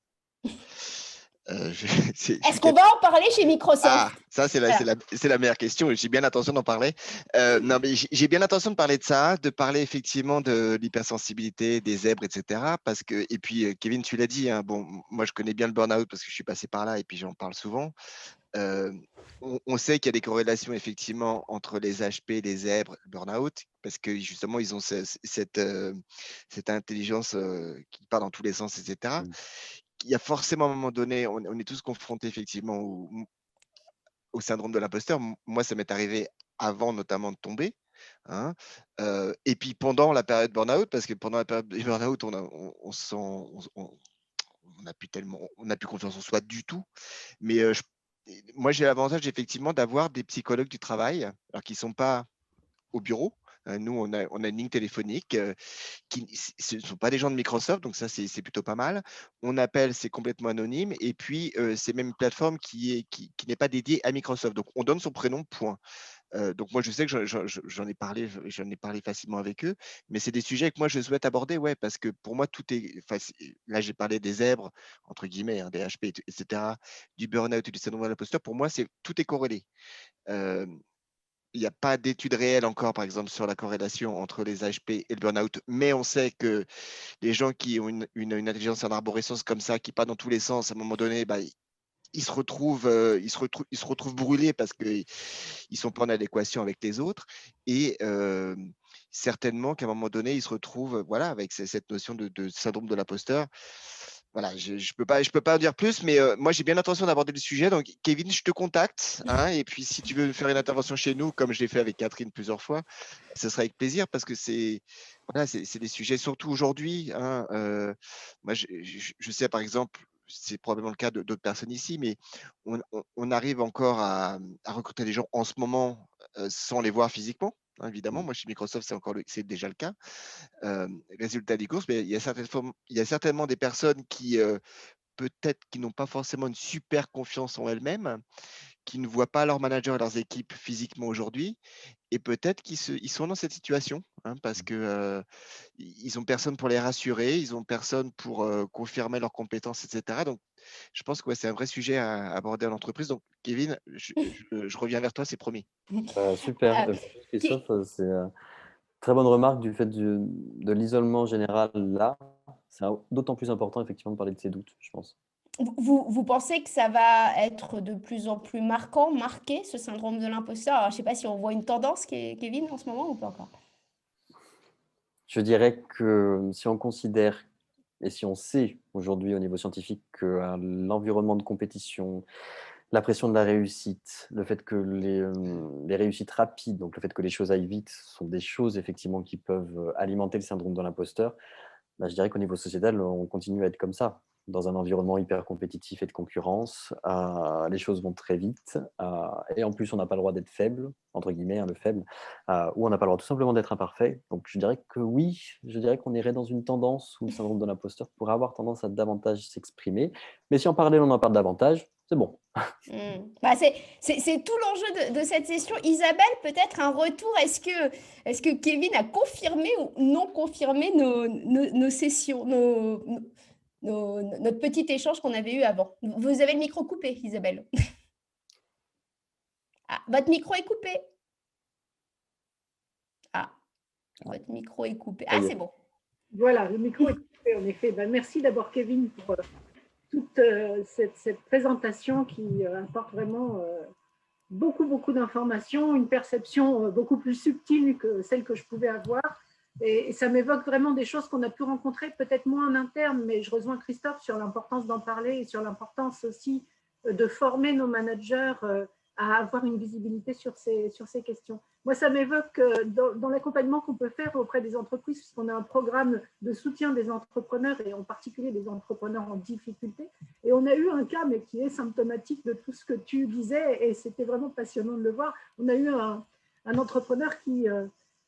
Est-ce qu'on va en parler chez Microsoft? Ah, ça, Voilà. c'est la meilleure question. J'ai bien l'intention d'en parler. Non, mais j'ai bien l'intention de parler de ça, de parler effectivement de l'hypersensibilité, des zèbres, etc. Parce que, et puis, Kevin, tu l'as dit, hein, bon, moi, je connais bien le burn-out parce que je suis passé par là et puis j'en parle souvent. Euh, on sait qu'il y a des corrélations effectivement entre les HP, les zèbres, le burn-out, parce que justement, ils ont cette intelligence qui part dans tous les sens, etc. Mm. Il y a forcément un moment donné, on est tous confrontés effectivement au syndrome de l'imposteur. Moi, ça m'est arrivé avant notamment de tomber. Hein. Et puis pendant la période burn-out, parce que pendant la période burn-out, on n'a plus tellement, on n'a plus confiance en soi du tout. Mais moi, j'ai l'avantage effectivement d'avoir des psychologues du travail, alors qui ne sont pas au bureau. Nous, on a une ligne téléphonique ce ne sont pas des gens de Microsoft, donc ça, c'est plutôt pas mal. On appelle, c'est complètement anonyme. Et puis, c'est même une plateforme qui n'est pas dédiée à Microsoft. Donc, on donne son prénom, point. Donc moi, je sais que j'en ai parlé facilement avec eux, mais c'est des sujets que moi, je souhaite aborder, ouais, parce que pour moi, tout est. Là, j'ai parlé des zèbres, entre guillemets, hein, des HP, etc., du burn-out et du syndrome de l'imposteur. Pour moi, tout est corrélé. Euh, il n'y a pas d'études réelles encore, par exemple, sur la corrélation entre les HP et le burn-out, mais on sait que les gens qui ont une intelligence en arborescence comme ça, qui part dans tous les sens, à un moment donné, bah, ils se retrouvent brûlés parce qu'ils ne sont pas en adéquation avec les autres. Et certainement qu'à un moment donné, ils se retrouvent voilà, avec cette notion de syndrome de l'imposteur. Voilà, je ne peux pas en dire plus, mais moi, j'ai bien l'intention d'aborder le sujet. Donc, Kevin, je te contacte. Hein, et puis, si tu veux faire une intervention chez nous, comme je l'ai fait avec Catherine plusieurs fois, ce sera avec plaisir parce que c'est des sujets, surtout aujourd'hui. Hein, moi, je sais, par exemple, c'est probablement le cas d'autres personnes ici, mais on arrive encore à recruter des gens en ce moment sans les voir physiquement. Hein, évidemment, moi chez Microsoft, c'est déjà le cas. Résultat des courses, mais il y a certainement des personnes qui peut-être qui n'ont pas forcément une super confiance en elles-mêmes, qui ne voient pas leurs managers et leurs équipes physiquement aujourd'hui, et peut-être ils sont dans cette situation hein, parce que ils ont personne pour les rassurer, ils ont personne pour confirmer leurs compétences, etc. Donc, je pense que ouais, c'est un vrai sujet à aborder en entreprise. Donc, Kevin, je reviens vers toi, c'est promis. Super. Euh, qui- Christophe, c'est très bonne remarque du fait de l'isolement général là. C'est d'autant plus important effectivement de parler de ses doutes, je pense. Vous pensez que ça va être de plus en plus marqué, ce syndrome de l'imposteur? Alors, je ne sais pas si on voit une tendance, Kevin, en ce moment ou pas encore? Je dirais que si on considère et si on sait aujourd'hui au niveau scientifique que l'environnement de compétition, la pression de la réussite, le fait que les réussites rapides, donc le fait que les choses aillent vite, sont des choses effectivement qui peuvent alimenter le syndrome de l'imposteur, bah, je dirais qu'au niveau sociétal, on continue à être comme ça. Dans un environnement hyper compétitif et de concurrence, les choses vont très vite. Et en plus, on n'a pas le droit d'être faible, entre guillemets, hein, le faible, ou on n'a pas le droit tout simplement d'être imparfait. Donc, je dirais que oui, je dirais qu'on irait dans une tendance où le syndrome de l'imposteur pourrait avoir tendance à davantage s'exprimer. Mais si en parallèle, on en parle davantage, c'est bon. Bah, c'est tout l'enjeu de cette session. Isabelle, peut-être un retour. Est-ce que Kevin a confirmé ou non confirmé nos sessions, notre petit échange qu'on avait eu avant? Vous avez le micro coupé, Isabelle. Ah, votre micro est coupé. Ah, votre micro est coupé. Ah, c'est bon. Voilà, le micro est coupé, en effet. Ben, merci d'abord, Kevin, pour toute cette présentation qui apporte vraiment beaucoup d'informations, une perception beaucoup plus subtile que celle que je pouvais avoir. Et ça m'évoque vraiment des choses qu'on a pu rencontrer, peut-être moins en interne, mais je rejoins Christophe sur l'importance d'en parler et sur l'importance aussi de former nos managers à avoir une visibilité sur ces questions. Moi, ça m'évoque dans l'accompagnement qu'on peut faire auprès des entreprises, puisqu'on a un programme de soutien des entrepreneurs et en particulier des entrepreneurs en difficulté. Et on a eu un cas, mais qui est symptomatique de tout ce que tu disais, et c'était vraiment passionnant de le voir. On a eu un entrepreneur qui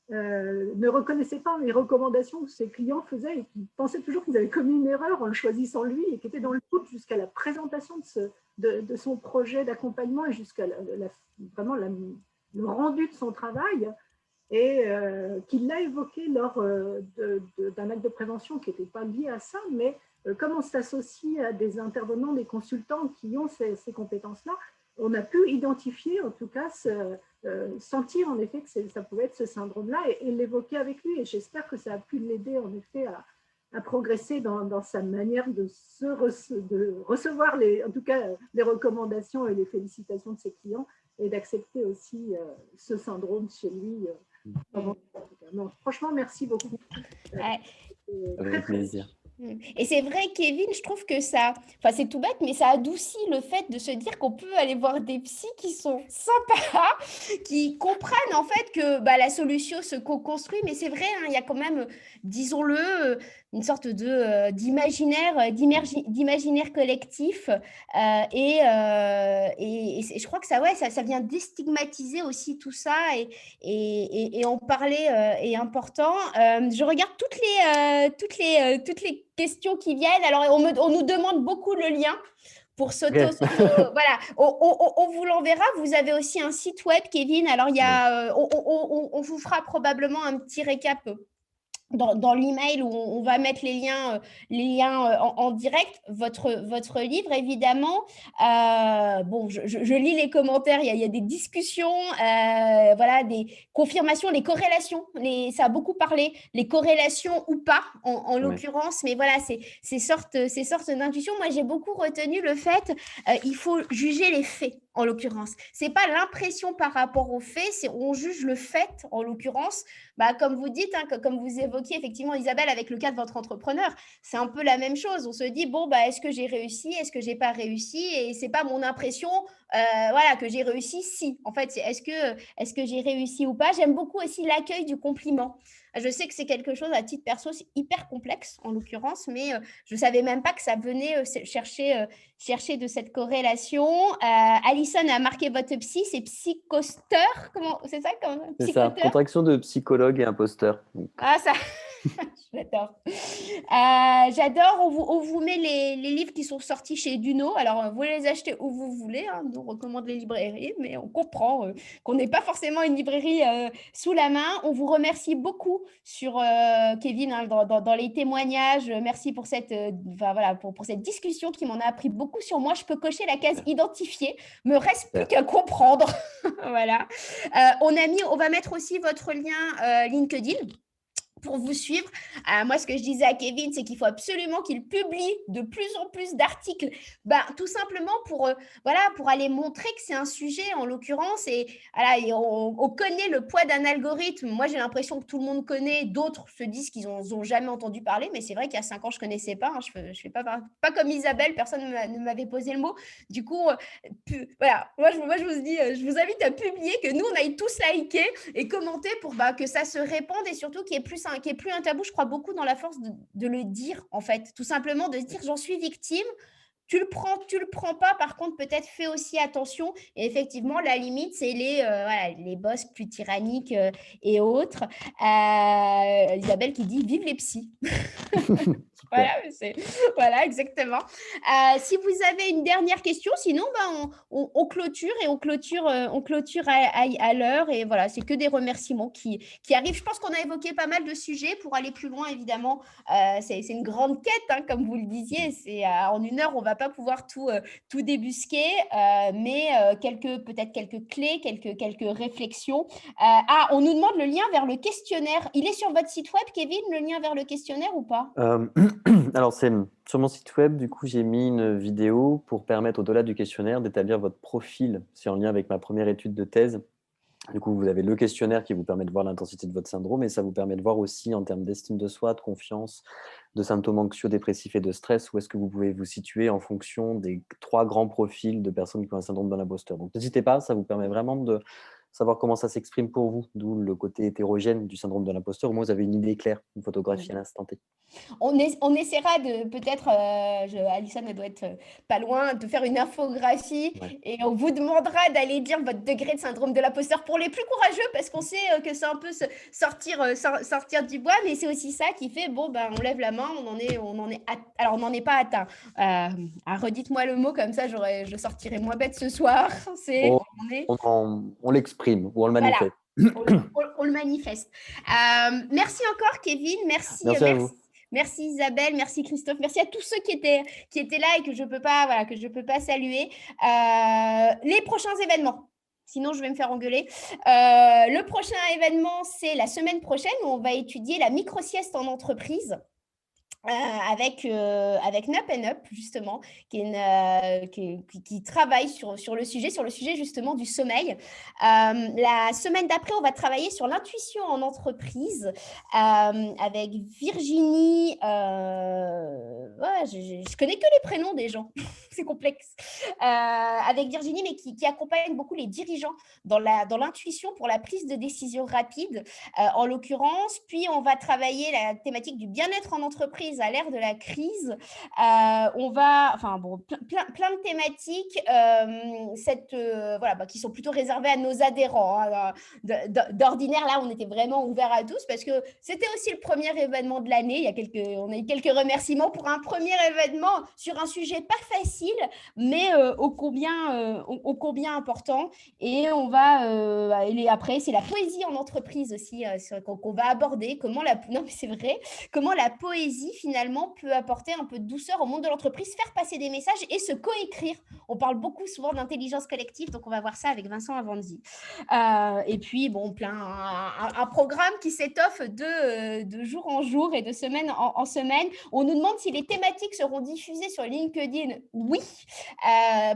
ne reconnaissait pas les recommandations que ses clients faisaient et qui pensait toujours qu'ils avaient commis une erreur en le choisissant lui et qui était dans le doute jusqu'à la présentation de son projet d'accompagnement et jusqu'à vraiment le rendu de son travail, et qu'il l'a évoqué lors d'un acte de prévention qui n'était pas lié à ça, mais comme on s'associe à des intervenants, des consultants qui ont ces compétences-là, on a pu identifier, en tout cas, sentir en effet que ça pouvait être ce syndrome-là et l'évoquer avec lui. Et j'espère que ça a pu l'aider en effet à progresser dans sa manière de recevoir en tout cas, les recommandations et les félicitations de ses clients et d'accepter aussi ce syndrome chez lui. Non, franchement, merci beaucoup. Avec plaisir. Et c'est vrai, Kevin, je trouve que ça, enfin c'est tout bête, mais ça adoucit le fait de se dire qu'on peut aller voir des psys qui sont sympas, qui comprennent en fait que la solution se co-construit, mais c'est vrai, hein, il y a quand même, disons-le, une sorte d'imaginaire collectif et je crois que ça vient déstigmatiser aussi tout ça et en parler est important. Je regarde toutes les questions qui viennent. Alors, on nous demande beaucoup le lien pour voilà, on vous l'enverra. Vous avez aussi un site web, Kevin. Alors, il y a, on vous fera probablement un petit récap dans l'email où on va mettre les liens en direct, votre livre, évidemment. Bon, je lis les commentaires, il y a des discussions, voilà, des confirmations, les corrélations, ça a beaucoup parlé, les corrélations ou pas, en l'occurrence, mais voilà, ces sortes d'intuitions. Moi, j'ai beaucoup retenu le fait, il faut juger les faits, en l'occurrence. Ce n'est pas l'impression par rapport aux faits, on juge le fait, en l'occurrence. Comme vous dites, hein, comme vous évoquiez effectivement, Isabelle, avec le cas de votre entrepreneur, c'est un peu la même chose. On se dit, bon, est-ce que j'ai réussi? Est-ce que je n'ai pas réussi? Et ce n'est pas mon impression voilà, que j'ai réussi si. En fait, est-ce que j'ai réussi ou pas? J'aime beaucoup aussi l'accueil du compliment. Je sais que c'est quelque chose, à titre perso, c'est hyper complexe, en l'occurrence, mais je ne savais même pas que ça venait chercher de cette corrélation. Alison a marqué votre psy, c'est psychosteur, c'est ça? C'est ça, contraction de psychologue et imposteur. Ah, ça, j'adore. On vous met les livres qui sont sortis chez Duno. Alors, vous les achetez où vous voulez. Hein. Nous, on recommande les librairies, mais on comprend qu'on n'ait pas forcément une librairie sous la main. On vous remercie beaucoup sur Kevin, hein, dans les témoignages. Merci pour cette, pour cette discussion qui m'en a appris beaucoup sur moi. Je peux cocher la case identifier. Me reste plus qu'à comprendre. Voilà. On va mettre aussi votre lien LinkedIn pour vous suivre. Moi, ce que je disais à Kevin, c'est qu'il faut absolument qu'il publie de plus en plus d'articles, tout simplement pour aller montrer que c'est un sujet, en l'occurrence, et on connaît le poids d'un algorithme. Moi, j'ai l'impression que tout le monde connaît, d'autres se disent qu'ils n'ont jamais entendu parler, mais c'est vrai qu'il y a 5 ans, je ne connaissais pas. Je fais pas comme Isabelle, personne ne m'avait posé le mot. Du coup, moi, je vous invite à publier, que nous, on aille tous liker et commenter pour que ça se répande et surtout qu'il n'y ait plus un tabou. Je crois beaucoup dans la force de le dire, en fait. Tout simplement de se dire, j'en suis victime. Tu le prends pas, par contre, peut-être fais aussi attention. Et effectivement, la limite, c'est les boss plus tyranniques et autres. Isabelle qui dit « Vive les psys ». Voilà, exactement. Si vous avez une dernière question, sinon, on clôture et on clôture à l'heure. Et voilà, c'est que des remerciements qui arrivent. Je pense qu'on a évoqué pas mal de sujets. Pour aller plus loin, évidemment, c'est une grande quête, hein, comme vous le disiez. En 1 heure, on ne va pas pouvoir tout débusquer, mais peut-être quelques clés, quelques réflexions. On nous demande le lien vers le questionnaire. Il est sur votre site web, Kevin, le lien vers le questionnaire ou pas? Alors, c'est sur mon site web, du coup, j'ai mis une vidéo pour permettre, au-delà du questionnaire, d'établir votre profil. C'est en lien avec ma première étude de thèse. Du coup, vous avez le questionnaire qui vous permet de voir l'intensité de votre syndrome et ça vous permet de voir aussi, en termes d'estime de soi, de confiance, de symptômes anxieux, dépressifs et de stress, où est-ce que vous pouvez vous situer en fonction des 3 grands profils de personnes qui ont un syndrome de l'imposteur. Donc, n'hésitez pas, ça vous permet vraiment de savoir comment ça s'exprime pour vous, d'où le côté hétérogène du syndrome de l'imposteur. Au moins, vous avez une idée claire, une photographie à l'instant T. On essaiera de peut-être, Alison, elle doit être pas loin, de faire une infographie et on vous demandera d'aller dire votre degré de syndrome de l'imposteur pour les plus courageux, parce qu'on sait que c'est un peu sortir du bois, mais c'est aussi ça qui fait, on lève la main, alors on n'en est pas atteint. Redites-moi le mot, comme ça je sortirai moins bête ce soir. On l'exprime ou on le manifeste. Voilà. On le manifeste. Merci encore, Kevin. Merci à vous. Merci Isabelle, merci Christophe, merci à tous ceux qui étaient là et que je peux pas saluer. Les prochains événements. Sinon, je vais me faire engueuler. Le prochain événement, c'est la semaine prochaine où on va étudier la micro-sieste en entreprise. Avec Nup & Up, justement, qui travaille sur le sujet justement du sommeil. La semaine d'après, on va travailler sur l'intuition en entreprise avec Virginie. Je connais que les prénoms des gens, c'est complexe. Avec Virginie, mais qui accompagne beaucoup les dirigeants dans l'intuition pour la prise de décision rapide, en l'occurrence. Puis, on va travailler la thématique du bien-être en entreprise à l'ère de la crise. Plein de thématiques qui sont plutôt réservées à nos adhérents. Hein. D'ordinaire, là, on était vraiment ouvert à tous parce que c'était aussi le premier événement de l'année. On a eu quelques remerciements pour un premier événement sur un sujet pas facile, mais ô combien important. Et on va, après, c'est la poésie en entreprise aussi qu'on va aborder. Comment la poésie, finalement, peut apporter un peu de douceur au monde de l'entreprise, faire passer des messages et se coécrire. On parle souvent d'intelligence collective, donc on va voir ça avec Vincent Avanzi. Et puis, un programme qui s'étoffe de jour en jour et de semaine en semaine. On nous demande si les thématiques seront diffusées sur LinkedIn. Oui,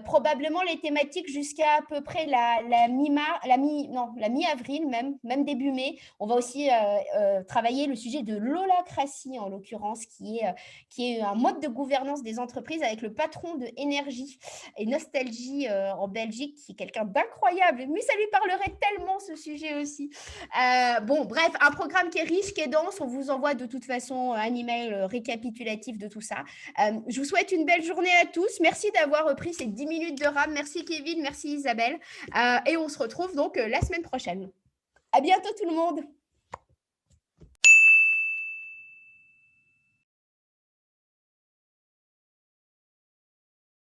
probablement les thématiques jusqu'à peu près la mi-avril, même début mai. On va aussi travailler le sujet de l'holacratie, en l'occurrence, qui est un mode de gouvernance des entreprises avec le patron de Énergie et Nostalgie en Belgique, qui est quelqu'un d'incroyable. Mais ça lui parlerait tellement, ce sujet aussi. Bref, un programme qui est riche, qui est dense. On vous envoie de toute façon un email récapitulatif de tout ça. Je vous souhaite une belle journée à tous. Merci d'avoir repris ces 10 minutes de rame. Merci Kevin, merci Isabelle. Et on se retrouve donc la semaine prochaine. À bientôt tout le monde.